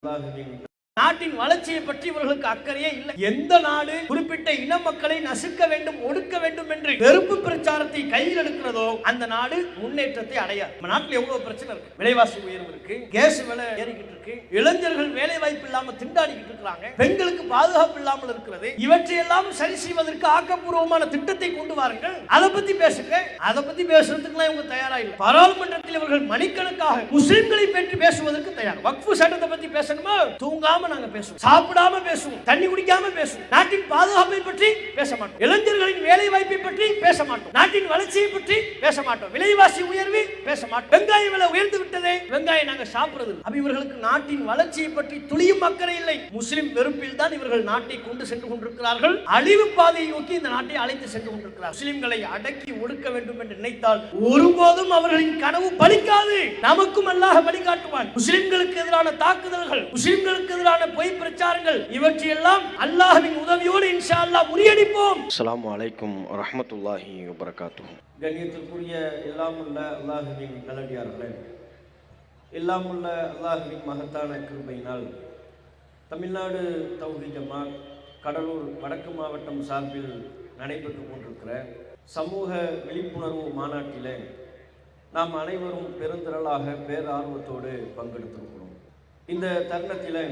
நாட்டின் வளர்ச்சியை பற்றி இவர்களுக்கு அக்கறையே இல்லை. எந்த நாடு குறிப்பிட்ட இன மக்களை நசுக்க வேண்டும், ஒடுக்க வேண்டும் என்று வெறுப்பு பிரச்சாரத்தை கையில் எடுக்கிறதோ அந்த நாடு முன்னேற்றத்தை அடையாது. நம்ம நாட்டில் எவ்வளவு பிரச்சனை இருக்கு, விலைவாசி உயர்வு இருக்கு, கேஸ் விலை ஏறிக்கிட்டு இருக்கு, இளைஞர்கள் வேலை வாய்ப்பு இல்லாம திண்டாடிக்கிட்டு இருக்காங்க, பெண்களுக்கு பாதுகாப்பு இல்லாமல் இருக்கிறது. இவற்றையெல்லாம் சரி செய்வதற்கு ஆக்கப்பூர்வமான திட்டத்தை கொண்டு வாருங்கள், அதை பத்தி பேசுங்க. அதை பத்தி பேசுறதுக்கு இவங்க தயாரா இல்லை. பாராளுமன்றத்தில் இவர்கள் மணிக்கணக்காக முஸ்லிம்களை பற்றி பேசுவதற்கு தயார். வக்ஃபு சட்டத்தை பத்தி பேசணுமா, தூங்காம நாங்க பேசுவோம், சாப்பிடாம பேசுவோம், தண்ணி குடிக்காம பேசுவோம். நாட்டின் பாதுகாப்பை பற்றி பேச மாட்டோம், இளைஞர்களின் வேலை வாய்ப்பை பற்றி பேச மாட்டோம், நாட்டின் வளர்ச்சியை பற்றி பேச மாட்டோம், விலைவாசி உயர்வு பேச மாட்டோம். வெங்காய விலை உயர்ந்து விட்டதே, வெங்காயம் நாங்க சாப்பிடுறது. அப்ப இவர்களுக்கு நாட்டின் வளர்ச்சியை பற்றி துளியும் அக்கறை இல்லை. முஸ்லிம் வெறுப்பில் தான் இவர்கள் நாட்டை கொண்டு சென்று கொண்டிருக்கிறார்கள். அழிவு பாதையை நோக்கி இந்த நாட்டை அழைத்து சென்று கொண்டிருக்கிறார். முஸ்லிம்களை அடக்கி ஒடுக்க வேண்டும் என்று நினைத்தால் ஒருபோதும் அவர்களின் கனவு பலிக்காது. நமக்கும் அல்லாஹ் வழிகாட்டுவான். முஸ்லிம்களுக்கு எதிரான தாக்குதல்கள், முஸ்லிம்களுக்கு எதிரான பொய் பிரச்சாரங்கள், இவற்றையெல்லாம் அல்லாஹ்வின் உதவியோடு இன்ஷா அல்லாஹ் முறியடிப்போம். அஸ்ஸலாமு அலைக்கும் வரஹ்மத்துல்லாஹி வபரகாத்துஹு. கண்ணியத்திற்குரிய எல்லாமுள்ள அல்லாஹ்வின் நல்லடியார்களே, எல்லாமுள்ள அல்லாஹ்வின் மகத்தான கிருபையினால் தமிழ்நாடு தௌஹீத் ஜமாத் கடலூர் வடக்கு மாவட்டம் சார்பில் நடைபெற்றுக் கொண்டிருக்கிற சமூக விழிப்புணர்வு மாநாட்டிலே நாம் அனைவரும் பெருந்திரளாக பேரார்வத்தோடு பங்கெடுத்திருக்கிறோம். இந்த தருணத்தில்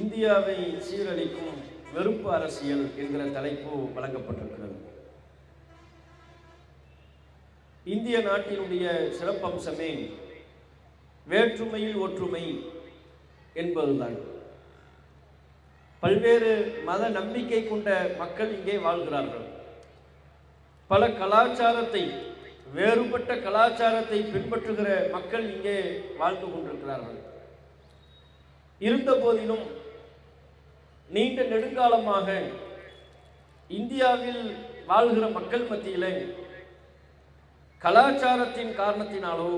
இந்தியாவை சீரழிக்கும் வெறுப்பு அரசியல் என்கிற தலைப்பு வழங்கப்பட்டிருக்கிறது. இந்திய நாட்டினுடைய சிறப்பம்சமே வேற்றுமையில் ஒற்றுமை என்பதுதான். பல்வேறு மத நம்பிக்கை கொண்ட மக்கள் இங்கே வாழ்கிறார்கள். பல கலாச்சாரத்தை, வேறுபட்ட கலாச்சாரத்தை பின்பற்றுகிற மக்கள் இங்கே வாழ்ந்து கொண்டிருக்கிறார்கள். இருந்த போதிலும் நீண்ட நெடுங்காலமாக இந்தியாவில் வாழ்கிற மக்கள் மத்தியிலே கலாச்சாரத்தின் காரணத்தினாலோ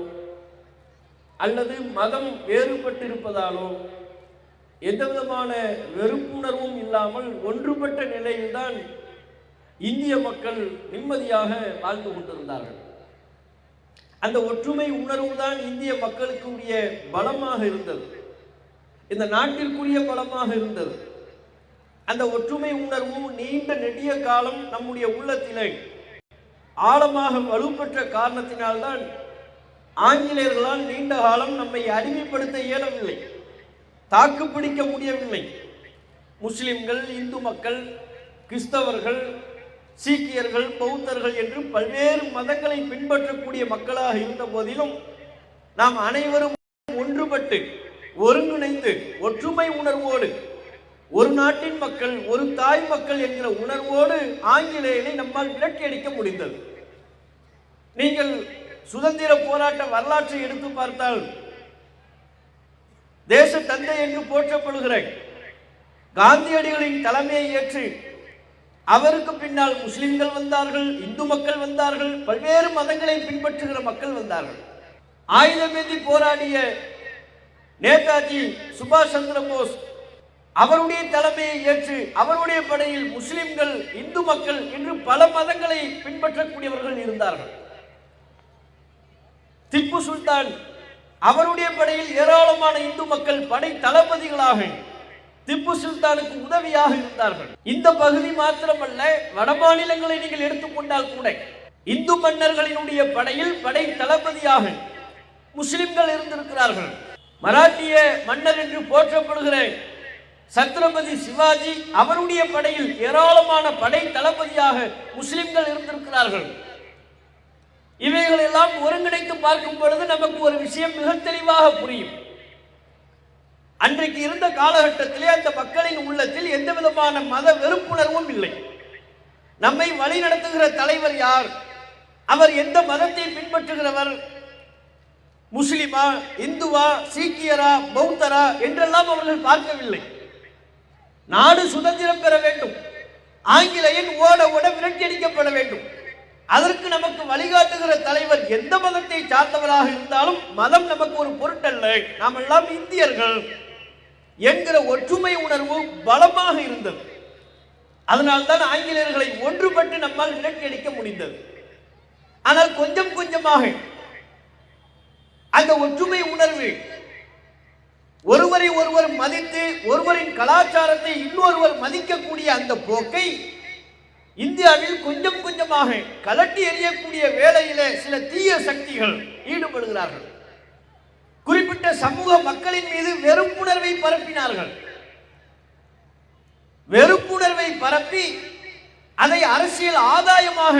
அல்லது மதம் வேறுபட்டிருப்பதாலோ எந்த விதமான வெறுப்புணர்வும் இல்லாமல் ஒன்றுபட்ட நிலையில்தான் இந்திய மக்கள் நிம்மதியாக வாழ்ந்து கொண்டிருந்தார்கள். அந்த ஒற்றுமை உணர்வு தான் இந்திய மக்களுக்குரிய பலமாக இருந்தது, இந்த நாட்டிற்குரிய பலமாக இருந்தது. அந்த ஒற்றுமை உணர்வு நீண்ட நெடிய காலம் நம்முடைய உள்ளத்திலே ஆழமாக வலுப்பெற்ற காரணத்தினால்தான் ஆங்கிலேயர்களால் நீண்ட காலம் நம்மை அடிமைப்படுத்த இயலவில்லை, தாக்குப்பிடிக்க முடியவில்லை. முஸ்லிம்கள், இந்து மக்கள், கிறிஸ்தவர்கள், சீக்கியர்கள், பௌத்தர்கள் என்று பல்வேறு மதங்களை பின்பற்றக்கூடிய மக்களாக இருந்த போதிலும் நாம் அனைவரும் ஒன்றுபட்டு ஒருங்கிணைந்து ஒற்றுமை உணர்வோடு ஒரு நாட்டின் மக்கள், ஒரு தாய் மக்கள் என்கிற உணர்வோடு ஆங்கிலேயரை நம்மால் விரட்டியடிக்க முடிந்தது. நீங்கள் சுதந்திர போராட்ட வரலாற்றை எடுத்து பார்த்தால் தேச தந்தை என்று போற்றப்படுகிற காந்தியடிகளின் தலைமையை ஏற்று அவருக்கு பின்னால் முஸ்லிம்கள் வந்தார்கள், இந்து மக்கள் வந்தார்கள், பல்வேறு மதங்களை பின்பற்றுகிற மக்கள் வந்தார்கள். ஆயுதமேந்தி போராடிய நேதாஜி சுபாஷ் சந்திர போஸ் அவருடைய தலைமையை ஏற்று அவருடைய படையில் முஸ்லிம்கள், இந்து மக்கள் என்று பல மதங்களை பின்பற்றக்கூடியவர்கள் இருந்தார்கள். திப்பு சுல்தான் அவருடைய படையில் ஏராளமான இந்து மக்கள் படை தளபதிகளாக திப்பு சுல்தானுக்கு உதவியாக இருந்தார்கள். இந்த பகுதி மாத்திரமல்ல, வட மாநிலங்களை நீங்கள் எடுத்துக்கொண்டால் கூட இந்து மன்னர்களினுடைய படையில் படை தளபதியாக முஸ்லிம்கள் இருந்திருக்கிறார்கள். மராட்டிய மன்னர் என்று போற்றப்படுகிற சத்ரபதி சிவாஜி அவருடைய படையில் ஏராளமான படை தளபதியாக முஸ்லிம்கள் இருந்திருக்கிறார்கள். இவைகள் எல்லாம் ஒருங்கிணைத்து பார்க்கும் பொழுது நமக்கு ஒரு விஷயம் மிக தெளிவாக புரியும். அன்றைக்கு இருந்த காலகட்டத்திலே அந்த மக்களின் உள்ளத்தில் எந்த விதமான மத வெறுப்புணர்வும் இல்லை. நம்மை வழி நடத்துகிற தலைவர் யார், அவர் எந்த மதத்தை பின்பற்றுகிறவர், முஸ்லிமா, இந்துவா, சீக்கியரா, பௌத்தரா என்றெல்லாம் அவர்கள் பார்க்கவில்லை. நாடு சுதந்திரம் பெற வேண்டும், ஆங்கிலேயன் ஓட ஓட விரட்டியடிக்கப்பட வேண்டும், அதற்கு நமக்கு வழிகாட்டுகிற தலைவர் எந்த மதத்தை சார்ந்தவராக இருந்தாலும் மதம் நமக்கு ஒரு பொருட்டல்ல, நாம் எல்லாம் இந்தியர்கள் என்கிற ஒற்றுமை உணர்வு பலமாக இருந்தது. அதனால்தான் ஆங்கிலேயர்களை ஒன்றுபட்டு நம்மால் விரட்டியடிக்க முடிந்தது. ஆனால் கொஞ்சம் கொஞ்சமாக அந்த ஒற்றுமை உணர்வு ஒருவரை ஒருவர் மதித்து ஒருவரின் கலாச்சாரத்தை இன்னொருவர் மதிக்கக்கூடிய அந்த போக்கை இந்தியாவில் கொஞ்சம் கொஞ்சமாக கலட்டி எறியக்கூடிய வேளையிலே சில தீய சக்திகள் ஈடுபடுகிறார்கள். குறிப்பிட்ட சமூக மக்களின் மீது வெறுப்புணர்வை பரப்பினார்கள். வெறுப்புணர்வை பரப்பி அதை அரசியல் ஆதாயமாக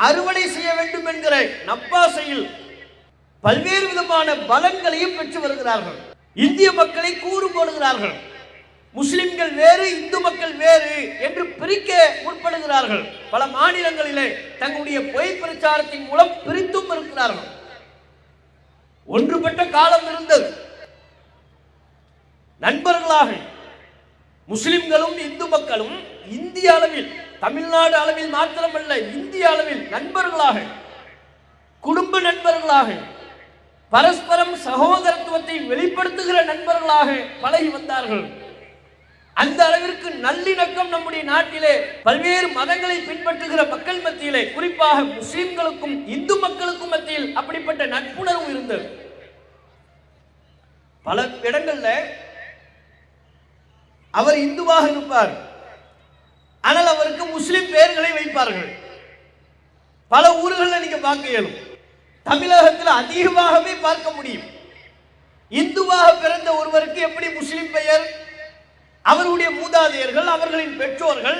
அறுவடை செய்ய வேண்டும் என்கிற நப்பாசையில் பல்வேறு விதமான பலன்களையும் பெற்று வருகிறார்கள். இந்திய மக்களை கூறு போடுகிறார்கள். முஸ்லிம்கள் வேறு, இந்து மக்கள் வேறு என்று பிரிக்க முற்படுகிறார்கள். பல மாநிலங்களிலே தங்களுடைய பொய் பிரச்சாரத்தின் மூலம் பிரித்தும் இருக்கிறார்கள். ஒன்றுபட்ட காலம் இருந்தது. நண்பர்களாக முஸ்லிம்களும் இந்து மக்களும் இந்திய அளவில், தமிழ்நாடு அளவில் மாத்திரமல்ல, இந்திய அளவில் நண்பர்களாக, குடும்ப நண்பர்களாக, பரஸ்பரம் சகோதரத்துவத்தை வெளிப்படுத்துகிற நண்பர்களாக பழகி வந்தார்கள். அந்த அளவிற்கு நல்லிணக்கம் நம்முடைய நாட்டிலே பல்வேறு மதங்களை பின்பற்றுகிற மக்கள் மத்தியிலே, குறிப்பாக முஸ்லிம்களுக்கும் இந்து மக்களுக்கும் மத்தியில் அப்படிப்பட்ட நட்புணர்வு இருந்தது. பல இடங்கள்ல அவர் இந்துவாக இருப்பார், ஆனால் அவருக்கு முஸ்லிம் பெயர்களை வைப்பார்கள். பல ஊர்களில் நீங்க பார்க்க இயலும். தமிழகத்தில் அதிகமாகவே பார்க்க முடியும். இந்துவாக பிறந்த ஒருவருக்கு எப்படி முஸ்லிம் பெயர்? அவர்களுடைய மூதாதையர்கள், அவர்களின் பெற்றோர்கள்,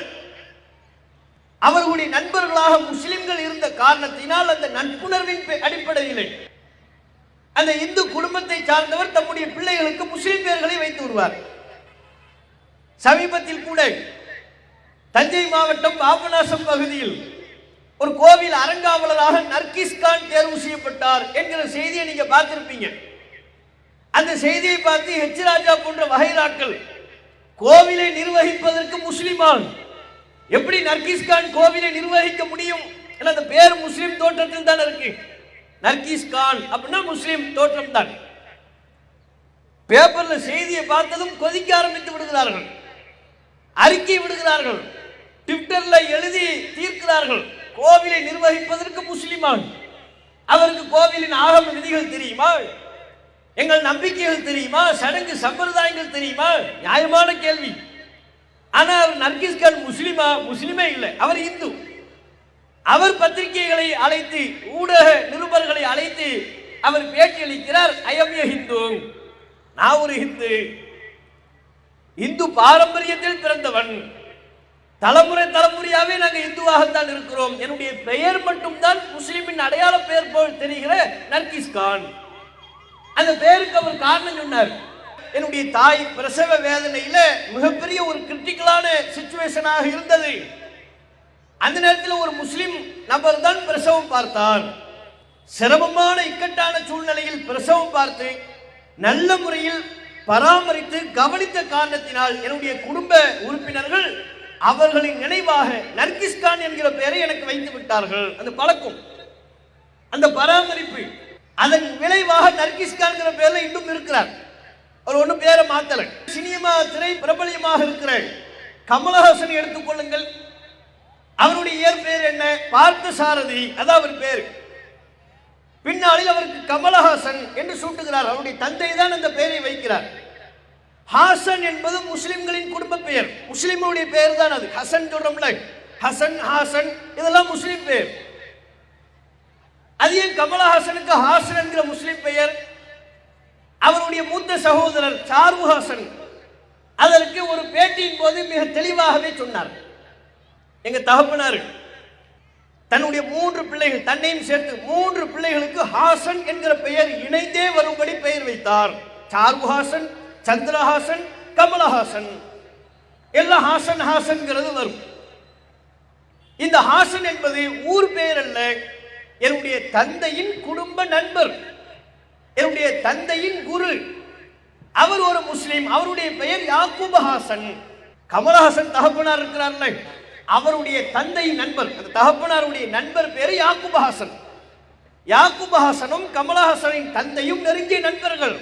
அவர்களுடைய நண்பர்களாக முஸ்லிம்கள் இருந்த காரணத்தினால் அந்த நட்புணர்வின் அடிப்படையில் அந்த இந்து குடும்பத்தை சார்ந்தவர் தம்முடைய பிள்ளைகளுக்கு முஸ்லிம் பெயர்களை வைத்து விடுவார். சமீபத்தில் கூட தஞ்சை மாவட்டம் பாபநாசம் பகுதியில் ஒரு கோவில் அறங்காவலராக நர்கிஸ்கான் தேர்வு செய்யப்பட்டார் என்கிற செய்தியை நீங்க பார்த்திருப்பீங்க. அந்த செய்தியை பார்த்து ஹெச் ராஜா போன்ற வகைராக்கள் கோவிலை நிர்வகிப்பதற்கு முஸ்லிமான், எப்படி நர்கிஸ்கான் கோவிலை நிர்வகிக்க முடியும்? அந்த பேர் முஸ்லிம் தோற்றத்தில் தான் இருக்கு. நர்கிஸ்கான் அப்படின்னா முஸ்லிம் தோற்றம் தான். பேப்பர்ல செய்தியை பார்த்ததும் கொதிக்க ஆரம்பித்து விடுகிறார்கள், அறிக்கை விடுகிறார்கள், ட்விட்டர்ல எழுதி தீர்க்கிறார்கள். கோவிலை நிர்வகிப்பதற்கு முஸ்லிமான், அவருக்கு கோவிலின் ஆகம விதிகள் தெரியுமா? எங்கள் நம்பிக்கைகள் தெரியுமா? சடங்கு சம்பிரதாயங்கள் தெரியுமா? நியாயமான கேள்வி. ஆனால் அவர் நர்கிஸ்கான் முஸ்லிமா? முஸ்லிமே இல்லை, அவர் இந்து. அவர் பத்திரிகைகளை அழைத்து, ஊடக நிருபர்களை அழைத்து அவர் பேட்டி அளிக்கிறார். ஐஎம் ஹிந்து, நான் ஒரு ஹிந்து, இந்து பாரம்பரியத்தில் பிறந்தவன், தலைமுறை தலைமுறையாவே நாங்கள் இந்துவாகத்தான் இருக்கிறோம், என்னுடைய பெயர் மட்டும்தான் முஸ்லிமின் அடையாள பெயர் போல் தெரிகிற நர்கிஸ்கான். அந்த பெயருக்கு அவர் காரணம் சொன்னார். என்னுடைய தாய் பிரசவ வேதனையில மிகப்பெரிய ஒரு கிரிட்டிக்கலான சிச்சுவேஷனாக இருந்தது. அந்த நேரத்தில் ஒரு முஸ்லிம் நபர் தான் பிரசவம் பார்த்தார். சிரமமான இக்கட்டான சூழ்நிலையில் பிரசவம் பார்த்து நல்ல முறையில் பராமரித்து கவனித்த காரணத்தினால் என்னுடைய குடும்ப உறுப்பினர்கள் அவர்களின் நினைவாக நர்கிஸ்கான் என்கிற பெயரை எனக்கு வைத்து விட்டார்கள். அந்த பழக்கம், அந்த பராமரிப்பு, அதன் விளைவாக நர்கிஸ்கான் பெயர்ல இன்னும் இருக்கிறார். அவர் ஒன்றும் பேரை மாத்தல. சினிமா திரை பிரபலியமாக இருக்கிற கமலஹாசன் எடுத்துக்கொள்ளுங்கள். அவருடைய இயற்பெயர் என்ன? பார்த்த சாரதி, அதான் அவர் பேர். பின்னாளில் அவருக்கு கமலஹாசன் என்று சூட்டுகிறார். அவருடைய தந்தை தான் அந்த பெயரை வைக்கிறார். ஹாசன் என்பது முஸ்லிம்களின் குடும்ப பெயர், முஸ்லிமுடைய பெயர் தான் அது. ஹசன் சொல்றோம்ல, ஹசன், ஹாசன், இதெல்லாம் முஸ்லிம் பெயர். அது ஏன் கமலஹாசனுக்கு ஹாசன் என்கிற முஸ்லிம் பெயர்? அவருடைய மூத்த சகோதரர் சார்வு ஹாசன் அதற்கு ஒரு பேட்டியின் போது மிக தெளிவாகவே சொன்னார். எங்க தகப்பனார் தன்னுடைய 3 பிள்ளைகள், தன்னையும் சேர்த்து 3 பிள்ளைகளுக்கு ஹாசன் என்கிற பெயர் இணைந்தே வரும்படி பெயர் வைத்தார். சார்வு ஹாசன், சந்திரஹாசன், கமலஹாசன், எல்லாம் ஹாசன் ஹாசன்கிறது வரும். இந்த ஹாசன் என்பது ஊர் பெயர் அல்ல, என்னுடைய தந்தையின் குடும்ப நண்பர், என்னுடைய தந்தையின் குரு. அவர் ஒரு முஸ்லிம், அவருடைய பெயர் யாக்கூப் ஹாசன். கமலஹாசன் தகப்பனார் இருக்கிறார்ல, அவருடைய தந்தையின் நண்பர், அந்த தகப்பனாருடைய நண்பர் பேரு யாக்கூப் ஹாசன். யாக்கூப் ஹாசனும் கமலஹாசனின் தந்தையும் நெருங்கிய நண்பர்கள்,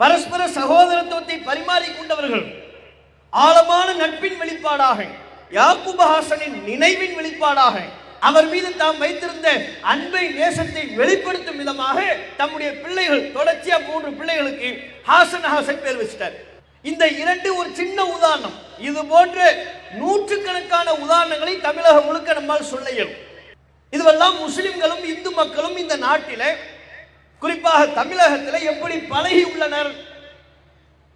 பரஸ்பர சகோதரத்துவத்தை பரிமாறிக்கொண்டவர்கள். ஆழமான நட்பின் வெளிப்பாடாக, யாக்கூப் ஹாசனின் நினைவின் வெளிப்பாடாக அவர் மீது தாம் வைத்திருந்த அன்பை நேசத்தை வெளிப்படுத்தும் விதமாக தம்முடைய பிள்ளைகள் தொடர்ச்சியா 3 பிள்ளைகளுக்கு ஹாசன் பேர் வச்சிட்டார். இந்த 2 ஒரு சின்ன உதாரணம். இது போன்ற நூற்றுக்கணக்கான உதாரணங்களை தமிழகம் முழுக்க நம்மால் சொல்ல இயலும். இதுவெல்லாம் முஸ்லிம்களும் இந்து மக்களும் இந்த நாட்டிலே குறிப்பாக தமிழகத்தில் எப்படி பழகி உள்ளனர்,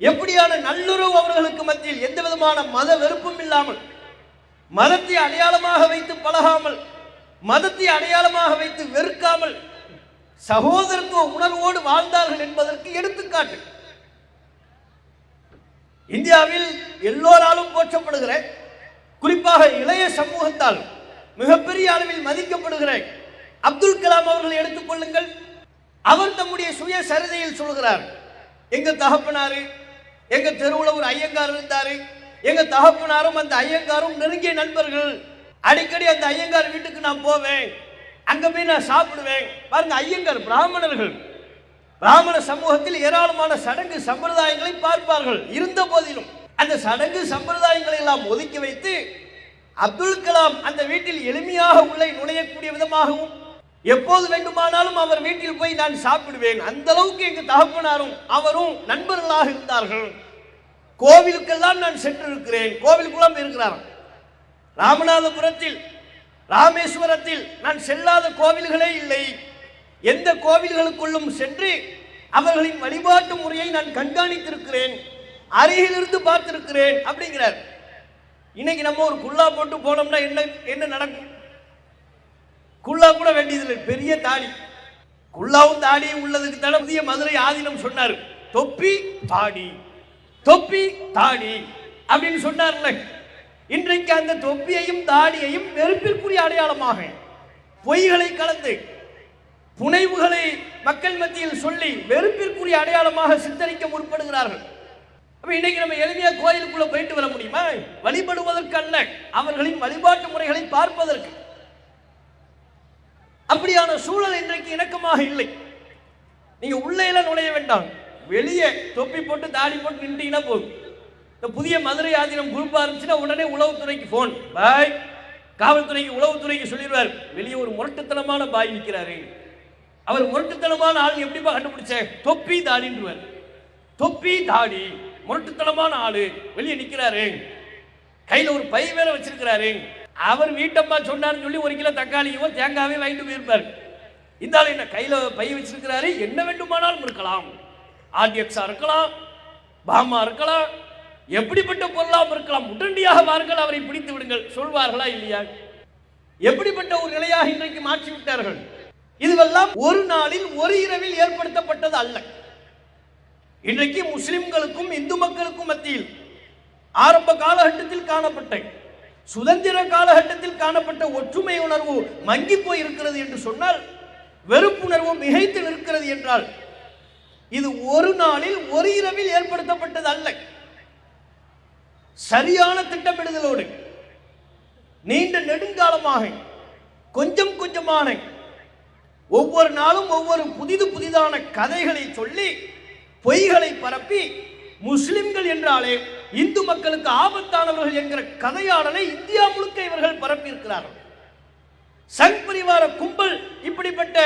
எப்படியான நல்லுறவு அவர்களுக்கு மத்தியில் எந்த விதமான மத வெறுப்பும் இல்லாமல், மதத்தை அடையாளமாக வைத்து பழகாமல், மதத்தை அடையாளமாக வைத்து வெறுக்காமல் சகோதரத்துவ உணர்வோடு வாழ்ந்தார்கள் என்பதற்கு எடுத்துக்காட்டு. இந்தியாவில் எல்லோராலும் போற்றப்படுகிற, குறிப்பாக இளைய சமூகத்தால் மிகப்பெரிய அளவில் மதிக்கப்படுகிற அப்துல் கலாம் அவர்களை எடுத்துக்கொள்ளுங்கள். அவர் தம்முடைய சுய சரிதையில் சொல்கிறார், எங்க தகப்பனாரு எங்க தெருவுல ஒரு ஐயங்கார் இருந்தாரு, எங்க தகப்பனாரும் அந்த ஐயங்காரும் நெருங்கிய நண்பர்கள். அடிக்கடி அந்த ஐயங்கார் வீட்டுக்கு நான் போவேன், அங்க போய் நான் சாப்பிடுவேன். பாருங்க, ஐயங்கார் பிராமணர்கள், பிராமண சமூகத்தில் ஏராளமான சடங்கு சம்பிரதாயங்களை பார்ப்பார்கள். இருந்த போதிலும் அந்த சடங்கு சம்பிரதாயங்களை எல்லாம் ஒதுக்கி வைத்து அப்துல் கலாம் அந்த வீட்டில் எளிமையாக உள்ளே நுழையக்கூடிய விதமாகவும், எப்போது வேண்டுமானாலும் அவர் வீட்டில் போய் நான் சாப்பிடுவேன். அந்த அளவுக்கு எங்க தகப்பனாரும் அவரும் நண்பர்களாக இருந்தார்கள். கோவிலுக்கெல்லாம் நான் சென்றிருக்கிறேன், கோவிலுக்குள்ளாம் இருக்கிறார். ராமநாதபுரத்தில், ராமேஸ்வரத்தில் நான் செல்லாத கோவில்களே இல்லை. எந்த கோவில்களுக்குள்ளும் சென்று அவர்களின் வழிபாட்டு முறையை நான் கண்காணித்திருக்கிறேன், அருகிலிருந்து பார்த்திருக்கிறேன் அப்படிங்கிறார். இன்னைக்கு நம்ம ஒரு குல்லா போட்டு போனோம்னா என்ன நடக்கும்? குல்லா கூட வேண்டியதில்லை, பெரிய தாடி. குல்லாவும் தாடியும் உள்ளதுக்கு தானே புதிய மதுரை ஆதீனம் சொன்னார், தொப்பி தாடி, தொப்பி தாடி அப்படின்னு சொன்னார்ல. இன்றைக்கு அந்த தொப்பியையும் தாடியையும் வெறுப்பிற்குரிய அடையாளமாக பொய்களை கலந்து புனைவுகளை மக்கள் மத்தியில் சொல்லி வெறுப்பிற்குரிய அடையாளமாக சித்தரிக்க முற்படுகிறார்கள். இன்னைக்கு நம்ம எளிமையா கோயிலுக்குள்ள போயிட்டு வர முடியுமா? வழிபடுவதற்கு அல்ல, அவர்களின் வழிபாட்டு முறைகளை பார்ப்பதற்கு. அப்படியான சூழல் இன்றைக்கு இணக்கமாக இல்லை. நீங்க உள்ளே நுழைய வேண்டாம், வெளியே தொப்பி போட்டு தாடி போட்டு நின்றீங்கன்னா போதும். இந்த புதிய மதுரை ஆதீனம் குரூப் ஆரம்பிச்சுன்னா உடனே உளவுத்துறைக்கு போன், பாய், காவல்துறைக்கு உளவுத்துறைக்கு சொல்லிடுவார், வெளியே ஒரு முரட்டுத்தனமான பாய் நிற்கிறாரு. அவர் முரட்டுத்தனமான ஆள் எப்படிப்பா கண்டுபிடிச்ச? தொப்பி தாடின்றுவார். தொப்பி தாடி முரட்டுத்தனமான ஆளு வெளியே நிற்கிறாரு, கையில் ஒரு பை வேற வச்சிருக்கிறாரு. அவர் வீட்டம்மா சொன்னார்னு சொல்லி 1 கிலோ தக்காளியோ தேங்காவே வாங்கிட்டு போயிருப்பார். இந்த ஆள் என்ன கையில் பை வச்சிருக்கிறாரு, என்ன வேண்டுமானாலும் இருக்கலாம், ஆர்டிஎக்ஸா இருக்கலாம், பாமா இருக்கலாம், எப்படிப்பட்ட பொருளாக இருக்கலாம். உடனடியாக வாருங்கள், அவரை பிடித்து விடுங்கள் சொல்வார்களா இல்லையா? எப்படிப்பட்ட ஒரு நிலையாக இன்றைக்கு மாற்றி விட்டார்கள். இதுவெல்லாம் ஒரு நாளில் ஒரு இரவில் ஏற்படுத்தப்பட்டது அல்ல. இன்றைக்கு முஸ்லிம்களுக்கும் இந்து மக்களுக்கும் மத்தியில் ஆரம்ப காலகட்டத்தில் காணப்பட்ட, சுதந்திர காலகட்டத்தில் காணப்பட்ட ஒற்றுமை உணர்வு மங்கி போய் இருக்கிறது என்று சொன்னால், வெறுப்புணர்வு மிகைத்து நிற்கிறது என்றால், இது ஒரு நாளில் ஒரு இரவில் ஏற்படுத்தப்பட்டது அல்ல. சரியான திட்டமிடுதலோடு நீண்ட நெடுங்காலமாக கொஞ்சம் கொஞ்சமான ஒவ்வொரு நாளும் ஒவ்வொரு புதிதான கதைகளை சொல்லி பொய்களை பரப்பி முஸ்லிம்கள் என்றாலே இந்து மக்களுக்கு ஆபத்தானவர்கள் என்கிற கதையாடலை இந்தியா முழுக்க இவர்கள் பரப்பியிருக்கிறார்கள். சங் பரிவார கும்பல் இப்படிப்பட்ட